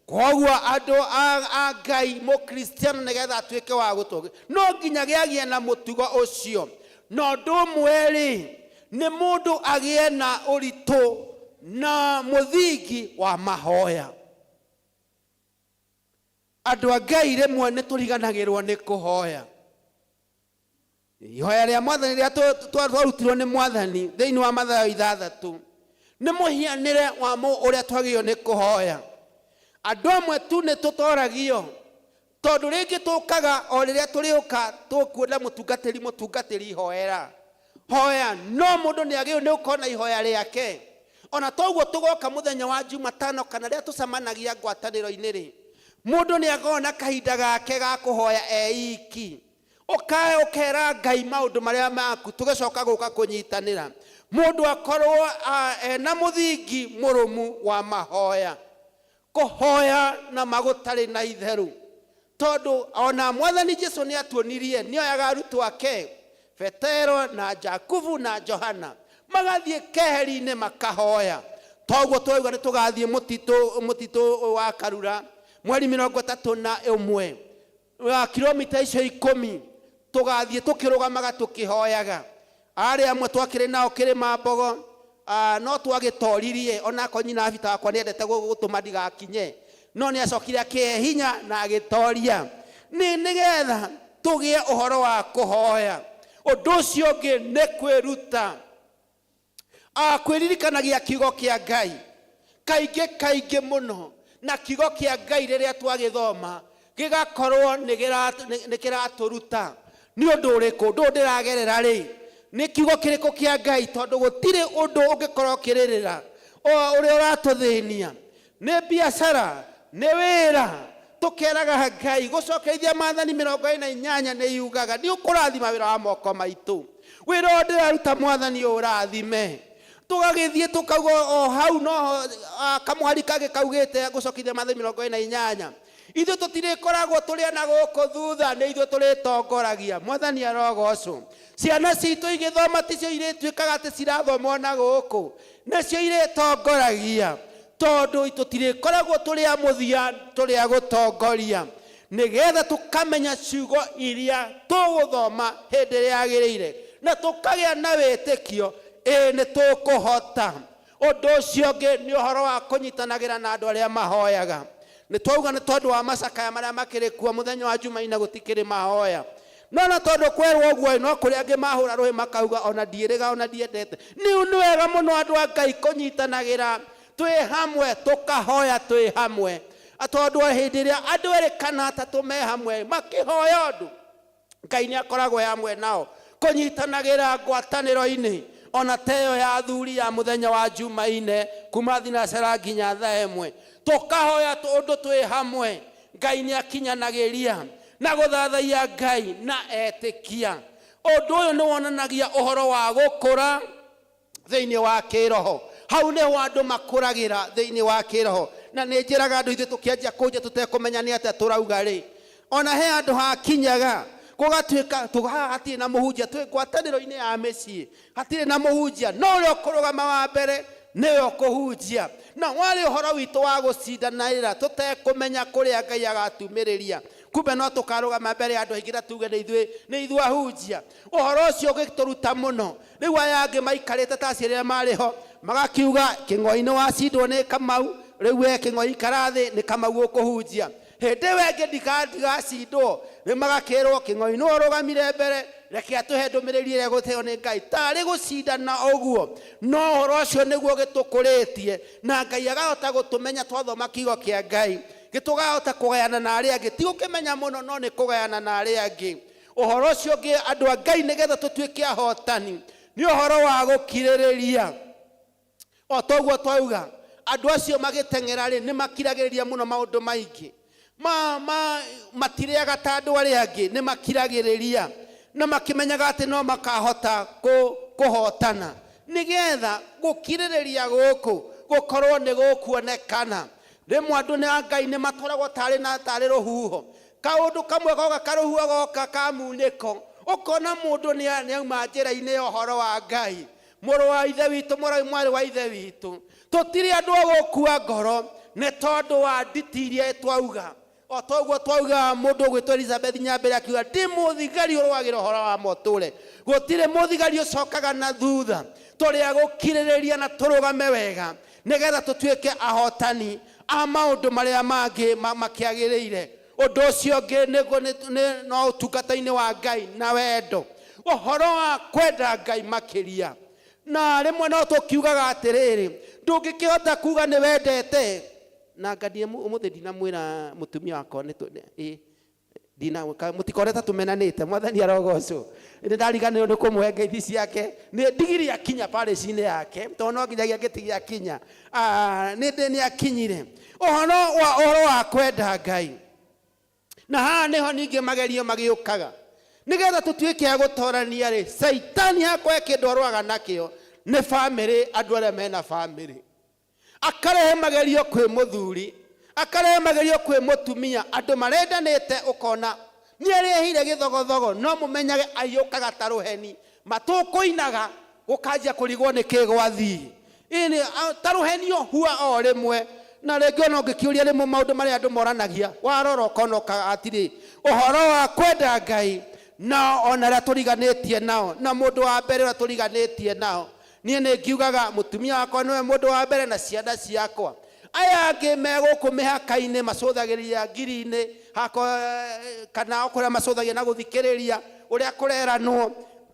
Koguo andũ a Ngai mũkristiano nĩgetha atuĩke wa gũtũũgĩria, no nginya gĩagĩe na mũtugo ũcio. Na ũndũ ũmwe rĩ, nĩ mũndũ agĩe na ũritũ na mũthingi wa mahoya. Andũ a Ngai rĩmwe nĩ tũriganagĩrwo nĩ kũhoya. Ihoya rĩa Mwathani rĩrĩa twarutirwo nĩ Mwathani thĩinĩ wa Mathayo 6 nĩ mũhianĩre wa ũrĩa twagĩrĩirwo nĩ kũhoya. Andũ amwe tu nĩ tũtoragio tondũ rĩngĩ tũkaga o rĩrĩa tũrĩũka tũkuona mũtungatĩri hoera. Hoya, no mũndũ nĩ agĩrĩirwo nĩ gũkorwo na ihoya rĩake. Ona toguo tũgoka mũthenya wa Jumatano kana rĩrĩa tũcemanagia ngwatanĩro-inĩ rĩ, mũndũ nĩ akorwo na kahinda gake ga kũhoya iki. Ũkera Ngai maũndũ marĩa maku, tũgĩcoka gũka kũnyitanĩra. Mũndũ akorwo na mũthingi mũrũmu wa mahoya. Kũhoya na magũtarĩ na itheru. Tondũ ona Mwathani Jesũ nĩ atuonirie, nĩoyaga arutwo ake Petero na Jakubu na Johana magathiĩ keheri-inĩ makahoya. Toguo twauga nĩ tũgathiĩ mũtitũ wa Karura mweri 31 wa kilomita icio 10 tũgathiĩ tũkĩrũgamaga tũkĩhoyaga. Arĩa amwe twakĩrĩ nao kĩrĩma Mbogo no twagĩtoririe, ona konyina abita wakwa nĩendete gũtũma ndigakinye, no nĩ acokire akĩhe hinya na agĩtoria. Nĩgetha tũgĩe ũhoro wa kũhoya. Ũndũ ũcio ũngĩ nĩ kwĩruta, kwĩririkanagia kiugo kĩa Ngai kaingĩ mũno. Na kiugo kĩa Ngai rĩrĩa twagĩthoma gĩgakorwo nĩ kĩratũruta. Nĩ ũndũ ũrĩkũ ndĩragerera rĩ, nĩ kiugo kĩrĩkũ kĩa Ngai, tondũ gũtirĩ ũndũ ũngĩkorwo kĩrĩrĩra ũrĩa ũratũthĩnia. Nĩ biacara, nĩ wĩra. Tũkeraga Ngai gũcokerithia Maathani 28 nĩ yugaga nĩ ũkũrathima wĩra wa moko maitũ. Wĩra ũrĩa ndĩraruta Mwathani ũrathime. Tũgagĩthiĩ tũkauga o hau no kamũhari kangĩ kaugĩte gũcokerithia Maathani 28. Ithuĩ tũtirĩkoragwo tũrĩ na gũkũ thutha, nĩ ithuĩ tũrĩtongoragia. Mwathani arogocwo. Ciana citũ igĩthoma ticio irĩtuĩkaga atĩ cirathomwo na gũkũ, nacio irĩtongoragia. Tondũ tũtirĩkoragwo tũrĩ a mũthia, tũrĩ a gũtongoria. Nĩgetha tũkamenya ciugo iria tũgũthoma hĩndĩ ĩrĩa yagĩrĩire, na tũkagĩa na wĩtĩkio nĩ tũkũhota. Ũndũ ũcio ũngĩ nĩ ũhoro wa kũnyitanagĩra na andũ arĩa mahoyaga. Nĩ twauga nĩ tondũ wa macakaya marĩa makĩrĩ kuo mũthenya wa Jumaine gũtikĩrĩ mahoya. No na tondũ kwerwo ũguo no kũrĩ angĩ mahũra rũhĩ makauga ona ndiĩrĩga ona ndiendete. Nĩ wega mũno andũ a Ngai kũnyitanagĩra twĩ hamwe, tũkahoya twĩ hamwe. Tondũ hĩndĩ ĩrĩa andũ erĩ kana atatũ me hamwe makĩhoya ũndũ, Ngai nĩ akoragwo hamwe nao. Kũnyitanagĩra ngwatanĩro-inĩ ona teyo ya athuri ya mũthenya wa Jumaine kuma thinacara nginya thaa 1 tũkahoya ũndũ twĩ hamwe. Ngai nĩ akinyanagĩria na gũthathaiya Ngai na etĩkia. Ũndũ ũyũ nĩ wonanagia ũhoro wa gũkũra thĩinĩ wa kĩroho. Hau nĩho andũ makũragĩra thĩinĩ wa kĩroho. Na nĩ njĩraga andũ ithuĩ tũkĩanjia kũnja tũtekũmenya nĩ atĩa tũrauga rĩ, ona he andũ hakinyaga gũgatuĩka hatirĩ na mũhunjia, twĩ ngwatanĩro-inĩ ya mĩciĩ hatirĩ na mũhunjia, no ũrĩa ũkũrũgama wa mbere nĩwe ũkũhunjia. Na warĩ ũhoro witũ wa gũcindanĩra tũtekũmenya kũrĩa Ngai agatumĩrĩria, kumbe no tũkarũgama mbere ya andũ aingĩ na tuge nĩ ithuĩ ahunjia. Ũhoro ũcio ũgĩtũruta mũno. Rĩu aya angĩ maikarĩte ta aciari arĩa marĩ ho magakiuga kĩng'oi-inĩ wacindwo nĩ Kamau, rĩu kĩng'oi karathĩ nĩ Kamau ũkũhunjia. Hĩndĩ wengĩ ndigacindwo nĩ magakĩrwo kĩng'oi-inĩ ũrũgamire mbere, reke atũhe ndũmĩrĩri ĩrĩa gũteo nĩ Ngai. Tarĩ gũcindana ũguo, no ũhoro ũcio nĩguo gĩtũkũrĩtie na Ngai agahota gũtũmenya twathoma kiugo kĩa Ngai. Gĩtũgahota kũgayana na arĩa angĩ, ti gũkĩmenya mũno no nĩ kũgayana na arĩa angĩ. Ũhoro ũcio ũngĩ andũ a Ngai nĩgetha tũtuĩke ahotani nĩ ũhoro wa gũkirĩrĩria. O toguo twauga andũ acio magĩteng'era rĩ nĩ makiragĩrĩria mũno maũndũ maingĩ. Matirĩaga ta andũ arĩa angĩ, nĩ makiragĩrĩria na makĩmenyaga atĩ no makahota kũhotana. Nĩgetha gũkirĩrĩria gũkũ gũkorwo nĩ gũkuonekana, rimwe andu ni Ngai ni matoragwo tari ruhuho kaundu kamwe goga karuhuho goka kamuniko ukona mundu ni auma njira-ini uhoro wa Ngai muru wa ithe witu muru mwari wa ithe witu tutiri andu agukua ngoro ni tondu wa nditirie twauga o toguo twauga mundu gwitwa Elizabeth Nyambere akiuga ndi muthigari urwagira uhoro wa moture gutire muthigari ucokaga na thutha turi agukiririria na turugame wega nigetha tutuike ahotani a maundu maria mangi makiagiriire undu ucio ngi no utungata-ini wa Ngai na wendo uhoro wa kwenda Ngai makiria na rimwe no tukiugaga atiriri ndungikihota kuga ni wendete na ngadi umuthi dina mwira mutumia wako ni dina mutikoreta tumenanite mwathani arogocwo ni ndariganirwo ni kumuhe ngeithi ciake ni digiri akinya palace-ini yake tono nginyagia ngitigia akinya ni akinyire uhoro wa kwenda Ngai na haha niho ningi magerio magiukaga nigetha tutuike agutorania ri Saitani hakwa kindu arwaga nakio ni family andu aria mena family akarehe magerio kwi muthuri akarehe magerio kwi mutumia andu marendanite ukona ni arehire githogothogo no mumenyage ayukaga taruheni matukuinaga gukanjia kurigwo ni kigwathi ini taruheni hua o rimwe na rĩngĩ no ngĩkĩũria rĩmwe maũndũ marĩa andũ moranagia warora ũkonoka atiri ũhoro wa kwenda Ngai na ona rĩa tũriganĩtie nao na mũndũ wa mbere ũrĩa tũriganĩtie nao niĩ nĩ ngiugaga mũtumia wakwa nĩwe mũndũ wa mbere na ciana ciakwa aya angĩ megũkũ mĩhaka-inĩ macũthagĩria ngiri-inĩ kana kũrĩa macũthagia na gũthikĩrĩria ũrĩa kũreranwo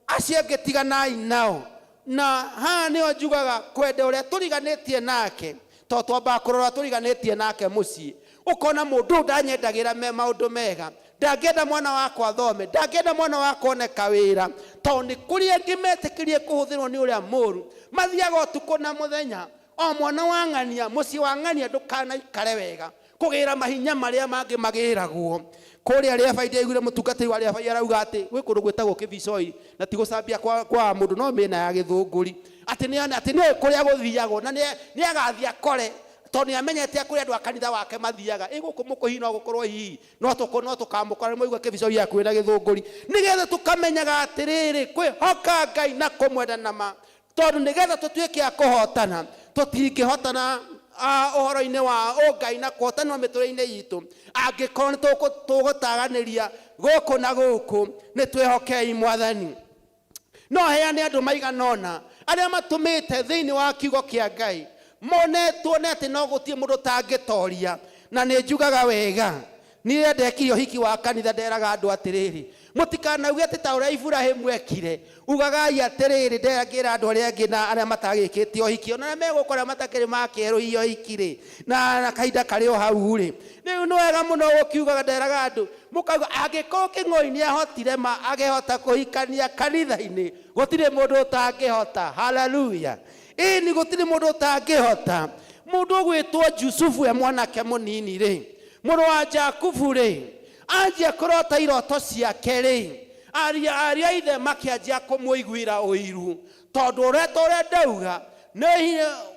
acio angĩ tiganai nao na haha nĩho njugaga kwenda ũrĩa tũriganĩtie nake to twamba kurora turiganĩtie nake mucii ukona mundu ndanyendagira maundu mega ndangenda mwana wakwa thome ndangenda mwana wakwa one kawira to ni kuria ngimetikirie kuhuthirwo ni uria muru mathiaga utuku na muthenya o mwana wa ng'ania mucii wa ng'ania ndukana ikare wega kugira mahinya maria mangi magiragwo kuria ria faida igure mutungatiri wa ria faida arauga ati gwi kundu gwitagwo Kibisoi na ti gucambia kwa mundu no mena ya githunguri ati ni kuria guthiagwo na ni agathia kore to ni amenyete akuria andu akanitha wake mathiaga iguku mukuhino gukorwo hihi no tukamukora moigwa Kibisoi akwira githunguri nigetha tukamenyaga atiriri kwihoka Ngai na kumwenda nama tondu nigetha tutuike a kuhotana tutingihotana uhoro-ini wa Ngai na kuhotanwo miture-ini yitu angikorwo ni tugutaganiria guku na guku ni twihokei mwathani no heane andu maiganona aria matumite thiini wa kiugo kia Ngai monetwo neti no gutie mundu tangitoria na ni njugaga wega ni ndekire uhiki wa kanitha nderaga andu atiriri mutikanauge ati ta uria Ibrahimu ekire ugagai atiriri nderangira andu aria angi na aria matagikite uhiki ona megukora matakiri makeru iyo ikire na kaida kari o hau ri riu no wega muno gukiugaga nderaga andu mukauga angikorwo king'oi ni ahotire agehota kuhikania kanitha-ini gutire mundu utangihota haleluya ni gutire mundu utangihota mundu gwitwo Jusufu mwanake munini ri muru wa Jakubu ri anjia kurota iroto ciake ri aria ithe makianjia kumuiguira uiru tondu uria ndauga ni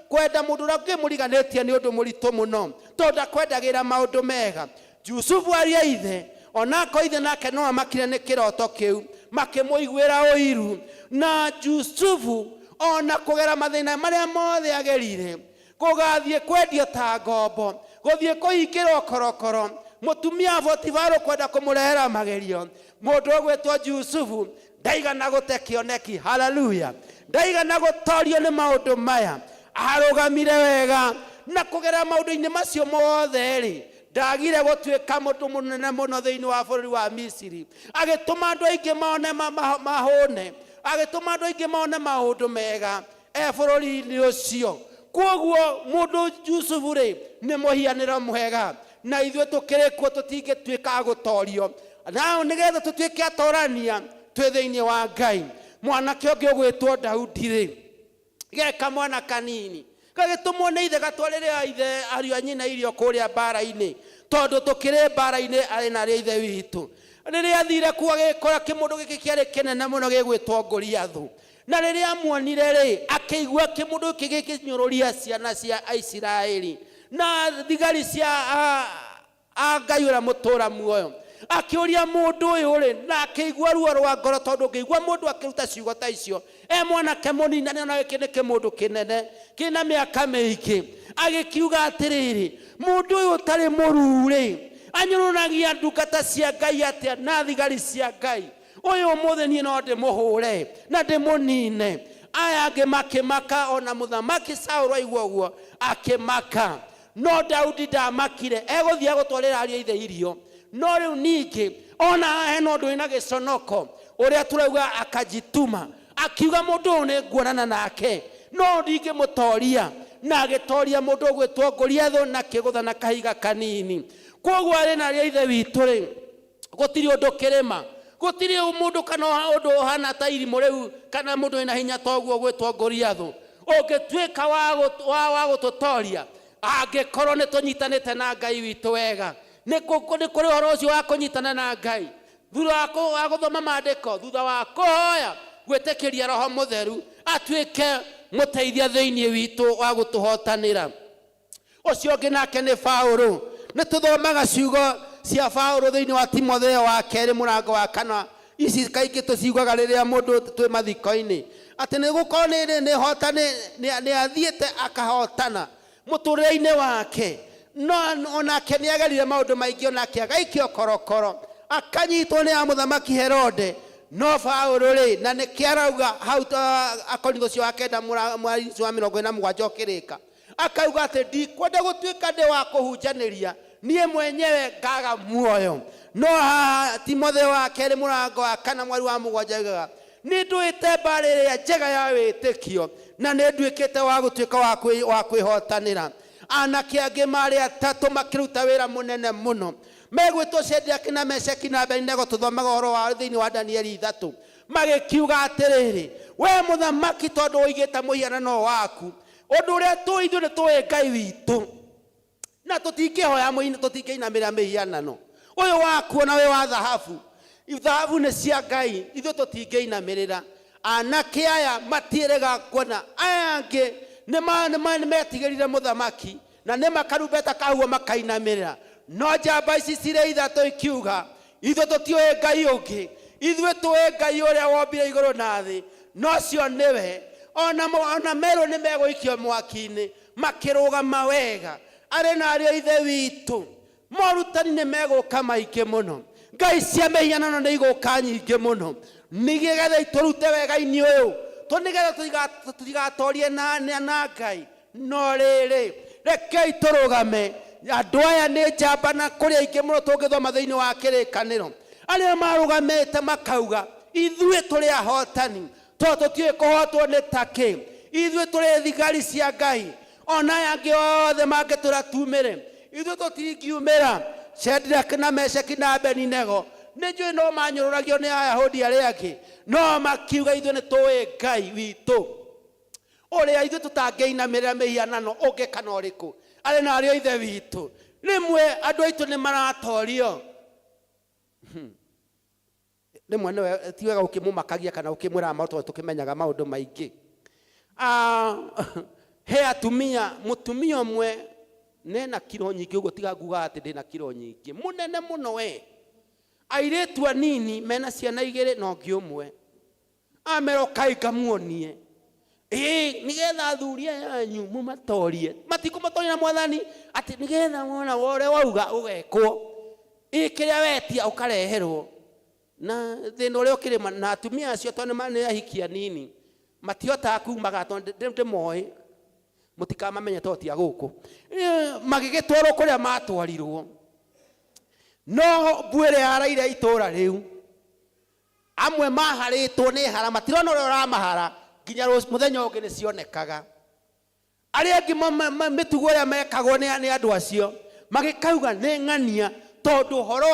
kwenda mundu uria ngimuriganitie ni undu muritu muno tondu akwendagira maundu mega Jusufu aria ithe onako ithe nake no amakire ni kiroto kiu makimuiguira uiru na Jusufu ona kugera mathina maria mothe agerire kugathie kwendio ta ngombo guthie kuhingirwo korokoro mutumia Potifaro kwenda kumurehera magerio mundu ogwetwo Jusufu ndaigana gute kioneki haleluya ndaigana gutorio ni maundu maya arugamire wega na kugera maundu-ini macio mothe ri ndagire gutuika mundu munene muno thiini wa bururi wa Misiri agituma andu aingi maone mahune agituma andu aingi maone maundu mega bururi-ini ucio koguo mundu Jusufu ri ni muhianiro mwega na ithuĩ tukiri kuo tutingĩtuĩka gutorio na nigetha tutuĩke atorania twĩ thĩinĩ wa Ngai mwanake ũngĩ ũgwĩtwo Daudi ri geka mwana kanini gagĩtũmwo nĩ ithe gatwarĩre ithe ariũ a nyina irio kũrĩa mbara-inĩ tondu tukĩrĩ mbara-inĩ arĩ na ithe witũ rĩrĩa athire kuo agĩkora kĩmũndũ gĩkĩ kĩarĩ kĩnene mũno gĩgwĩtwo Goliathu na rĩrĩa amuonire ri akĩigua kĩmũndũ gĩkĩ gĩkĩnyũrũria ciana cia Isiraeli na thigari cia Ngai ũrĩa mũtũũra muoyo akĩũria mũndũ ũyũ rĩ na akĩigua ruo rwa ngoro tondũ ngĩigua mũndũ akĩruta ciugo ta icio mwanake mũnini na gĩkĩ nĩ kĩmũndũ kĩnene kĩna mĩaka mĩingĩ agĩkiuga atĩrĩrĩ mũndũ ũyũ ũtarĩ mũruu rĩ anyũrũragia ndungata cia Ngai atĩa na thigari cia Ngai ũyũ ũmũthĩ niĩ no ndĩmũhũre na ndĩmũnine aya angĩ makĩmaka ona mũthamaki Saũlũ aigua ũguo akĩmaka no Daudi ndamakire egũthiĩ gũtwarĩra ariũ ithe irio no rĩu ningĩ ona hena ũndũ wĩna gĩconoko ũrĩa turauga akajituma akiuga mũndũ ũyũ nĩnguonana nake no ndingĩmũtoria na agĩtoria mũndũ ũgwĩtwo Goliathũ na kĩgũtha na kahiga kanini koguo arĩ na ariũ ithe witũ rĩ gũtirĩ ũndũ kĩrĩma gũtirĩ mũndũ kana ũndũ ũhana ta irimũ rĩu kana mũndũ wĩna hinya ta ũguo ũgwĩtwo Goliathũ ũngĩtuĩka wa gũtũtoria angĩkorwo nĩ tũnyitanĩte na Ngai witũ wega nĩ kũrĩ ũhoro ũcio wa kũnyitana na Ngai thutha wa gũthoma maandĩko thutha wa kũhoya gwĩtĩkĩria Roho Mũtheru atuĩke mũteithia thĩinĩ witũ wa gũtũhotanĩra ũcio ũngĩ nake nĩ Paũlũ nĩ tũthomaga ciugo cia Paũlũ thĩinĩ wa Timotheo wa 2 mũrango wa 4 ici kaingĩ tũciugaga rĩrĩa mũndũ twĩ mathiko-inĩ atĩ nĩ gũkorwo nĩ hotane nĩ athiĩte akahotana mũtũrĩre-inĩ wake no onake nĩ agerire maũndũ maingĩ onake agaikio korokoro akanyitwo nĩ mũthamaki Herode no Paũlũ rĩ na nĩ kĩarauga hau Akorinitho cia 9 mweri wa 27 ũkĩrĩka akauga atĩ ndikwenda gũtuĩka ndĩ wa kũhunjanĩria niĩ mwenyewe ngaga muoyo no Timotheo wa 2 mũrango wa 4 mweri wa 7 nĩ ndũĩte mbaara ĩrĩa njega ya wĩtĩkio na nĩ nduĩkĩte wa gũtuĩka wa kwĩhotanĩra anake angĩ marĩ atatũ makĩruta wĩra mũnene mũno megwĩtwo Shadraka na Meshaki na Abedinego tũthomaga ũhoro wa thĩinĩ wa Danieli 3 magĩkiuga atĩrĩrĩ we mũthamaki tondũ ũigĩte mũhianano waku ũndũ ũrĩa tũĩ ithuĩ nĩ tũĩ Ngai witũ na tũtingĩhoya tũtingĩinamĩrĩra mĩhianano ũyũ waku na we wa thahabu nĩ cia Ngai ithuĩ tũtingĩinamĩrĩra anake aya matiĩrĩga kuona aya angĩ nĩ metigĩrire mũthamaki na nĩ makarumbeta kahuo makainamĩrĩra no njamba ici cirĩ ithatũ ikiuga ithuĩ tũtiũĩ Ngai ũngĩ ithuĩ tũĩ Ngai ũrĩa wombire igũrũ na thĩ no cio nĩwe ona merũ nĩ megũikio mwaki-inĩ makĩrũgama wega arĩ na ariũ ithe witũ morutani nĩ megũka maingĩ mũno Ngai cia mĩhianano nĩ igũka nyingĩ mũno nĩgetha itũrute wega-inĩ ũyũ nĩgetha tũtigatorie na Ngai no rĩrĩ rekei tũrũgame andũ aya nĩ njamba na kũrĩ aingĩ mũno tũngĩthoma thĩinĩ wa kĩrĩkanĩro arĩa marũgamĩte makauga ithuĩ tũrĩ ahotani tondũ tũtiũĩ kũhotwo nĩ takĩ ithuĩ tũrĩ thigari cia Ngai ona aya angĩ othe mangĩtũra tumĩre ithuĩ tũtingiumĩra Shadraka na Meshaki na Abedinego nĩ njũĩ no manyũrũragio nĩ Ayahudi arĩa angĩ no makiuga ithuĩ nĩ tũĩ Ngai witũ ũrĩa ithuĩ tũtangĩinamĩrĩra mĩhianano ũngĩ kana ũrĩkũ arĩ na ariũ ithe witũ rĩmwe andũ aitũ nĩ maratorio rĩmwe nĩwe ti wega ũkĩmũmakagia kana ũkĩmwĩra maũndũ tũkĩmenyaga maũndũ maingĩ he atumia mũtumia ũmwe nena kiro nyingĩ ũguo tiga nguga atĩ ndĩna kiro nyingĩ mũnene mũno we airĩtu anini mena ciana igĩrĩ na ũngĩ ũmwe amerokai ngamuonie nĩgetha athuri anyu mũmatorie matikũmatoria na mwathani atĩ nĩgetha wona ũrĩa wauga ũgekwo kĩrĩa wetia ũkareherwo na thĩna ũrĩa ũkĩrĩ na atumia acio tondũ nĩ ahiki anini matihotaga kuumaga tondũ ndĩmoĩ mũtikamamenye tondũ ti a gũkũ magĩgĩtwarwo kũrĩa matwarirwo no mbuĩrĩ haraire itũũra rĩu amwe maharĩtwo nĩ hara matirona ũrĩa ũramahara nginya mũthenya ũngĩ nĩ cionekaga arĩa angĩ mĩtugo ĩrĩa mekagwo nĩ andũ acio magĩkauga nĩ ng'ania tondũ ũhoro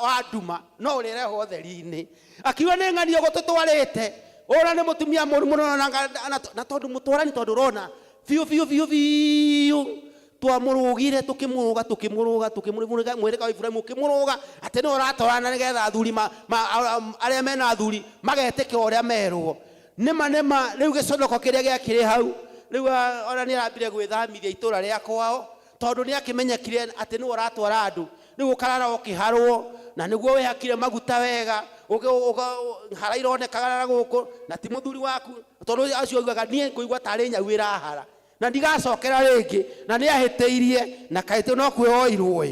wa nduma no ũrĩrehwo ũtheri-inĩ akiuga nĩ ng'ania ũguo tũtwarĩte ũra nĩ mũtumia mũru mũno na tondũ mũtwarani tondũ ũrona biũ twamũrũgire tũkĩmũrũga mwĩrĩga wa Iburahĩmu ũkĩmũrũga atĩ nĩ ũratwarana nĩgetha athuri arĩa mena athuri magetĩkĩra ũrĩa merwo nĩma rĩu gĩconoko kĩrĩa gĩakĩrĩ hau rĩu ona nĩ arambire gwĩthambithia itũũra rĩa kwao tondu ni akimenyekire ati ni uratwara andu ni gukarara ukiharwo na niguo wehakire maguta wega hara ironekaga na guku na ti muthuri waku tondu acio ugaga nie kuigwa tari nyau irahara na ndigacokera ringi na ni ahiteirie na kaite no kwioirwo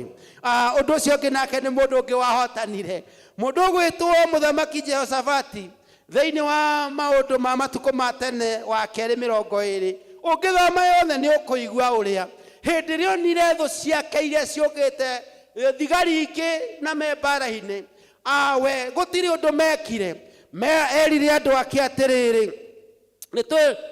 undu ucio ngi nake ni mundu ungi wahotanire mundu gwitwo Muthamaki Jehoshafati thiini wa maundu ma matuko ma tene wa 2:20 ungithoma yothe ni ukuigua uria hindi rio nire thu ciake iria ciugite thigari ingi na membara-ini we gutiri undu mekire erire andu ake atiriri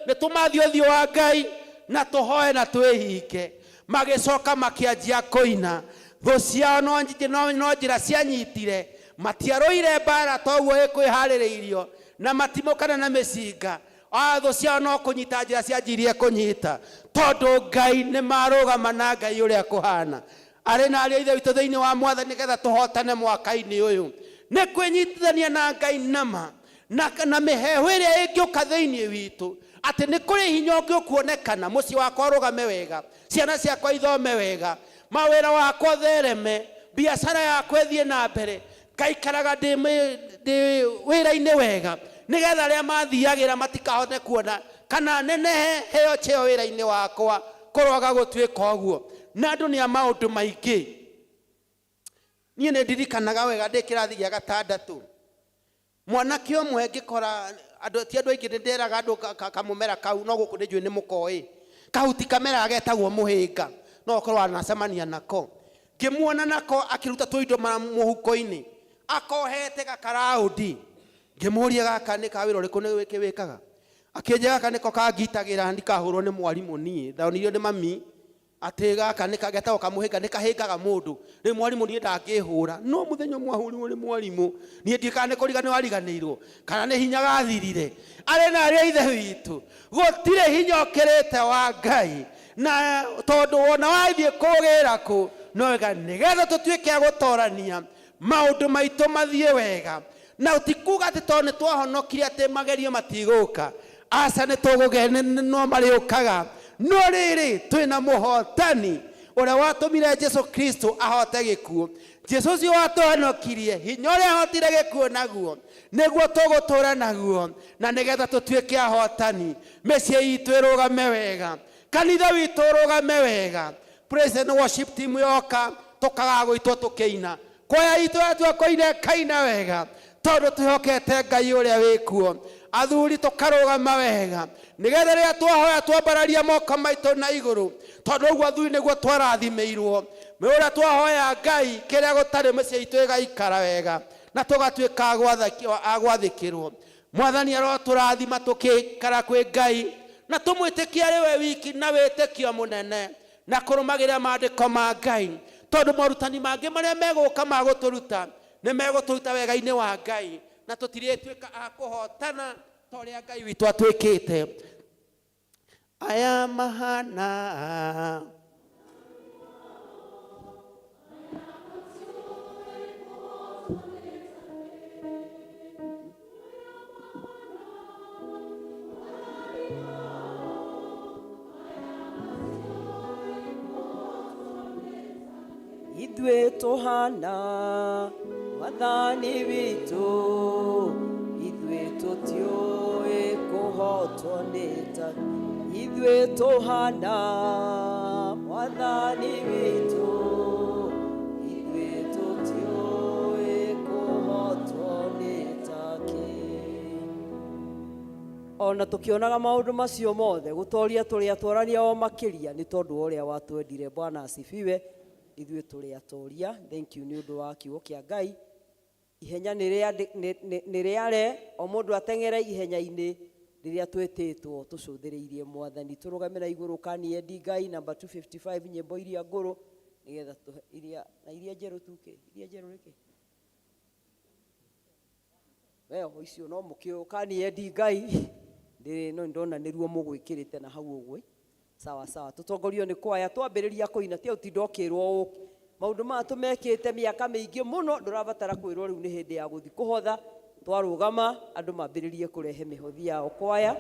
nitumathio thio wa Ngai na tuhoe na twihike magicoka makianjia kuina thu ciao no njira cianyitire matiaroire mbara toguo ikwiharireirio na matimukana na micinga thu ciao no kunyita njira cianjirie kunyita tondu Ngai ni marugama na Ngai uria kuhana ari na ari ithe witu thiini wa Mwathani nigetha tuhotane mwaka-ini uyu ni kwinyitithania na Ngai nama na mihehu iria ingiuka thiini witu ati ni kuri hinya ungiukuonekana mucii wakwa urugame wega ciana ciakwa ithome wega mawira wakwa thereme biashara yakwa ithie na mbere ngaikaraga ndi wira-ini wega nigetha aria mathiagira matikahote kuona kana nenehe heo cheo wira-ini wakwa kuroga gutwika uguo na andu ni amaundu maingi nie ne ndirikanaga wega ndi kirathi gia 6 mwanake omwe ngikora andu ti andu aingi nderaga andu kamumera kau no guku ndijui ni mukoi kahuti kamera agetagwo muhinga no korwa anacemania nako ngimuona nako akiruta twindo muhuko-ini akohete gakaraundi ngimuria gaka ni kawira uriku ni wikaga akinje gaka niko kangitagira ndikahurwo ni mwarimu nie ndaonirio ni mami ati gaka ni kageta okamuhinga ni kahingaga mundu ni mwarimu nie ndangihura no muthenya mwahurirwo ni mwarimu nie ndikane kurigana wariganirwo kana ni hinya gathirire ari na ari ithe witu gutire hinya okirite wa Ngai na tondu wona wathie kugira ku no wega nigetha tutwike gutorania maundu maitu mathie wega na utikuga ati tondu twahonokire ati magerio matiguka asa ni tugugene no mariukaga no riri twina muhotani uria watumire Jesu Kristo ahote gikuo Jesu ucio watuhonokirie hinya uria ahotire gikuo naguo niguo tugutura naguo na nigetha tutwike ahotani mecii itu irugame wega kanitha witu urugame wega praise and worship team yoka tukaga gwitwo tukiina kwaya itu atwa koine kaina wega tondu tuhokete Ngai uria wikuo athuri tukarugama wega nigetha ria twahoya twambararia moko maitu na iguru tondu uguo athuri niguo twarathimeirwo uria twahoya Ngai kiria gutari mucii itu igaikara wega na tugatwika agwathikirwo Mwathani aroturathima tukikara kwi Ngai na tumwitikie ari we wiki na witikio munene na kurumagira maandiko ma Ngai tondu morutani mangi maria meguka maguturuta ni meguturuta wega-ini wa Ngai na tutiretwika akuhotana toria Ngai witu atwikite aya mahana Idwe tuhana Mwathani witu idwe tutioe kuhotoneta idwe tuhana Mwathani witu idwe tutioe kuhotoneta ona tukionaga maundu macio mothe gutoria turia twarania o makiria ni tondu uria watwendire Bwana asifiwe ithuĩ tũrĩ atoria thank you nĩ ũndũ wa kiugo kĩa Ngai ihenya nĩ rĩare o mũndũ ateng'ere ihenya-inĩ rĩrĩa twĩtĩtwo tũcũthĩrĩirie Mwathani tũrũgame na igũrũ kaniendi Ngai namba 255 nyĩmbo iria ngũrũ nĩgetha iria njerũ tuke iria njerũ rĩkĩ weo icio no mũkĩo kaniendi Ngai no ndona nĩruo mũgwĩkĩrĩte na hau ũguo sawa sawa tutongorio ni kwaya twambiriria kuina ti utindo kirwo maundu ma tumekite miaka mingi muno ndurabatara kwirwo riu ni hindi ya guthi kuhotha twarugama andu mambiririe kurehe mihothi yao kwaya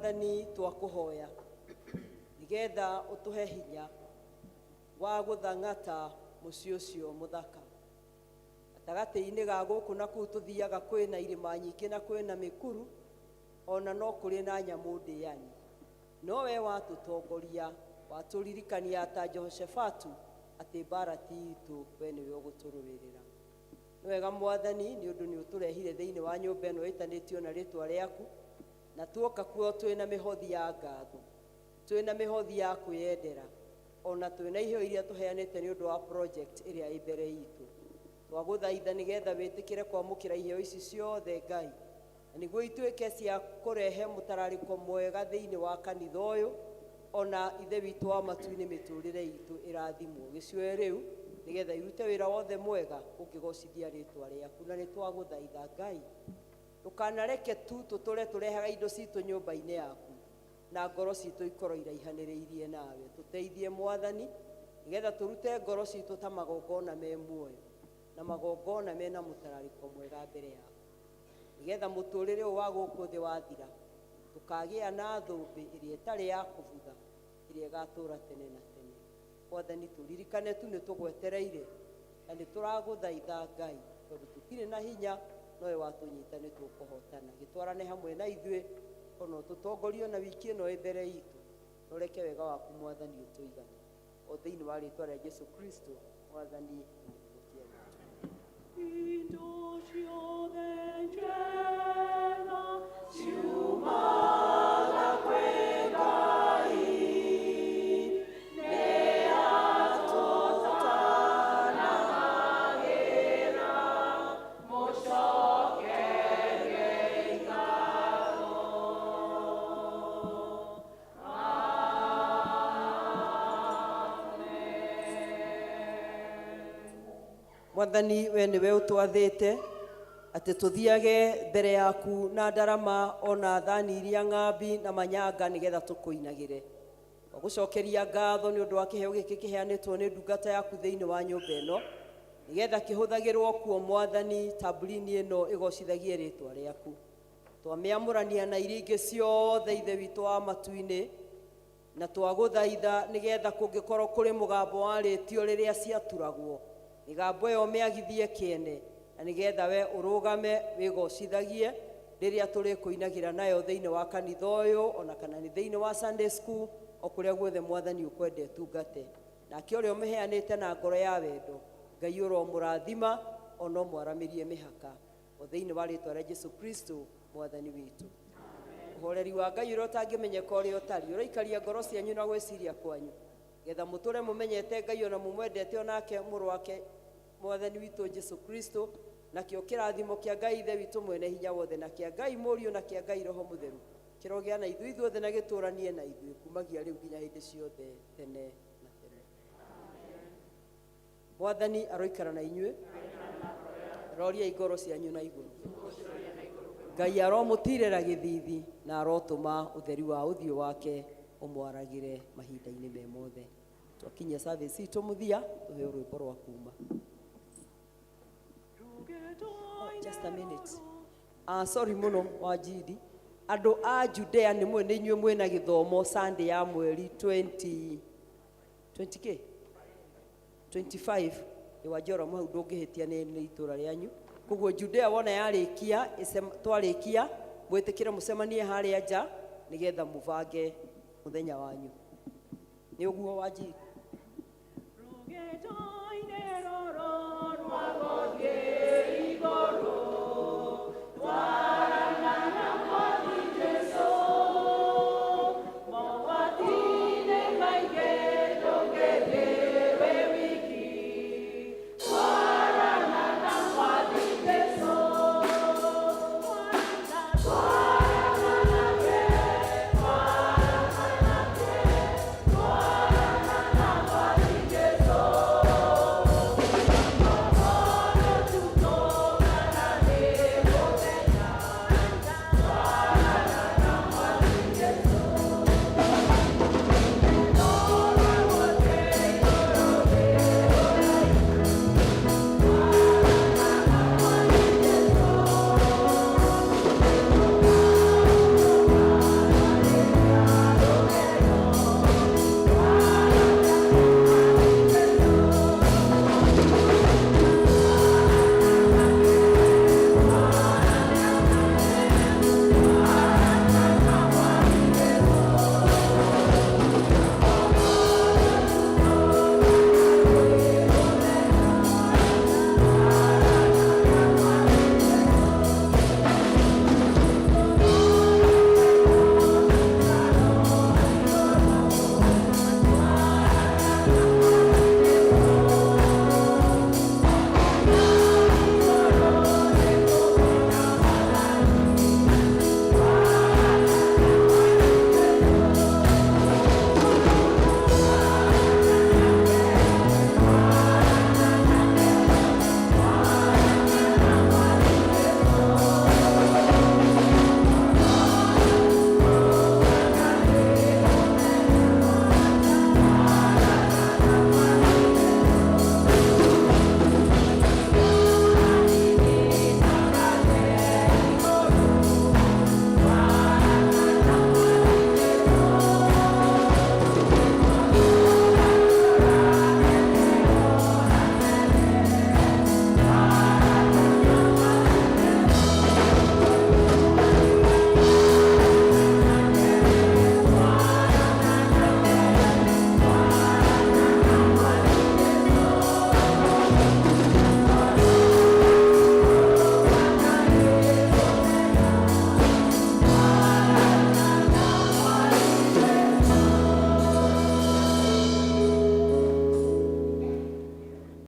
Mwathani twakuhoya nigetha utuhe hinya wa guthangata muciĩ ũcio mũthaka gatagati-inĩ ga gũkũ na kũu tũthiaga kwĩna irĩma nyingĩ na kwĩna mĩkuru ona no kũrĩ na nyamũ ndĩani no we watũtongoria watũririkania ta Jehoshafatu atĩ mbara ti itũ we nĩwe ũgũtũrũĩrĩra nĩ wega Mwathani nĩ ũndũ nĩ ũtũrehire thĩinĩ wa nyũmba ĩno ĩtanĩtio na rĩtwa rĩaku na tuoka kuo twĩna mĩhothi ya ngatho twĩna mĩhothi ya kwĩyendera ona twĩna iheo iria tũheanĩte nĩ ũndũ wa project ĩrĩa ĩ mbere itũ twagũthaitha nĩgetha wĩtĩkĩre kwamũkĩra iheo ici ciothe Ngai na nĩguo ituĩke cia kũrehe mũtararĩko mwega thĩinĩ wa kanitha ũyũ ona ithe witũ wa matu-inĩ mĩtũrĩre itũ ĩrathimwo gĩcigo rĩu nĩgetha irute wĩra wothe mwega ũkĩgocithia rĩtwa rĩaku na nĩ twagũthaitha Ngai ndũkanareke tu tũtũre tũrehaga indo citũ nyũmba-inĩ yaku na ngoro citũ ikorwo iraihanĩrĩirie nawe tũteithie Mwathani nĩgetha tũrute ngoro citũ ta magongona me muoyo na magongona mena mũtararĩko mwega mbere yaku nĩgetha mũtũrĩre ũyũ wa gũkũ thĩ wathira tũkagĩa na thũmbĩ ĩrĩa ĩtarĩ ya kũbutha ĩrĩa ĩgatũũra tene na tene Mwathani tũririkane tu nĩ tũgwetereire na nĩ tũragũthaitha Ngai tondũ tũtirĩ na hinya nowe watũnyita nĩ tũkũhotana gĩtwarane hamwe na ithuĩ ona ũtũtongorio na wiki ĩno ĩ mbere itũ na ũreke wega waku Mwathani ũtũigane o thĩinĩ wa rĩtwa rĩa Jesu Kristo Mwathani na Mũhonia witũ. Mwathani we nĩwe ũtwathĩte atĩ tũthiage mbere yaku na ndarama ona thani iria ng'ambi na manyanga nĩgetha tũkũinagĩre gũcokeria ngatho nĩ ũndũ wa kĩheo gĩkĩ kĩheanĩtwo nĩ ndungata yaku thĩinĩ wa nyũmba ĩno nĩgetha kĩhũthagĩrwo kuo Mwathani tamburi-inĩ ĩno ĩgocithagie rĩtwa rĩaku twamĩamũrania na iria ingĩ ciothe ithe witũ wa matu-inĩ na twagũthaitha nĩgetha kũngĩkorwo kũrĩ mũgambo warĩtio rĩrĩa ciaturagwo mĩgambo ĩyo mĩagithie kĩene na nĩgetha we ũrũgame wĩgocithagie rĩrĩa tũrĩkũinagĩra nayo thĩinĩ wa kanitha ũyũ ona kana nĩ thĩinĩ wa Sunday school o kũrĩa guothe Mwathani ũkwenda tungate nake ũrĩa ũmĩheanĩte na ngoro ya wendo Ngai ũromũrathima ona ũmwaramĩrie mĩhaka o thĩinĩ wa rĩtwa rĩa Jesu Kristo Mwathani witũ. Ũhoreri wa Ngai ũrĩa ũtangĩmenyeka ũrĩa ũtariĩ ũraikaria ngoro cianyu na gwĩciria kwanyu getha mũtũre mũmenyete Ngai ona mũmwendete onake mũrũ wake Mwathani witũ Jesu Kristo nakĩo kĩrathimo kĩa Ngai ithe witũ mwene hinya wothe na kĩa Ngai mũriũ na kĩa Ngai roho mũtheru kĩrogĩa na ithuĩ ithuothe na gĩtũranie na ithuĩ kumagia rĩu nginya hĩndĩ ciothe tene na tene. Mwathani aroikara na inyuĩ roria igoro cianyu na igũrũ Ngai aromũtirĩra gĩthithi na arotũma ũtheri wa ũthiũ wake ũmwaragĩre mahinda-inĩ me mothe twakinyia service itũ mũthia tũheo rwĩmbo rwa kuuma. Just a minute. Sorry muno Wajidi. Andũ a Judea nĩ mwene inyuĩ mwena gĩthomo Sunday ya mweri 25 nĩ Wanjora hau ndũngĩhĩtia nĩ itũra rĩanyu koguo Judea wona yarĩkia twarĩkia mwĩtĩkĩre mũcemanie harĩa nja nĩgetha mũbange mũthenya wanyu nĩ ũguo Wajidi.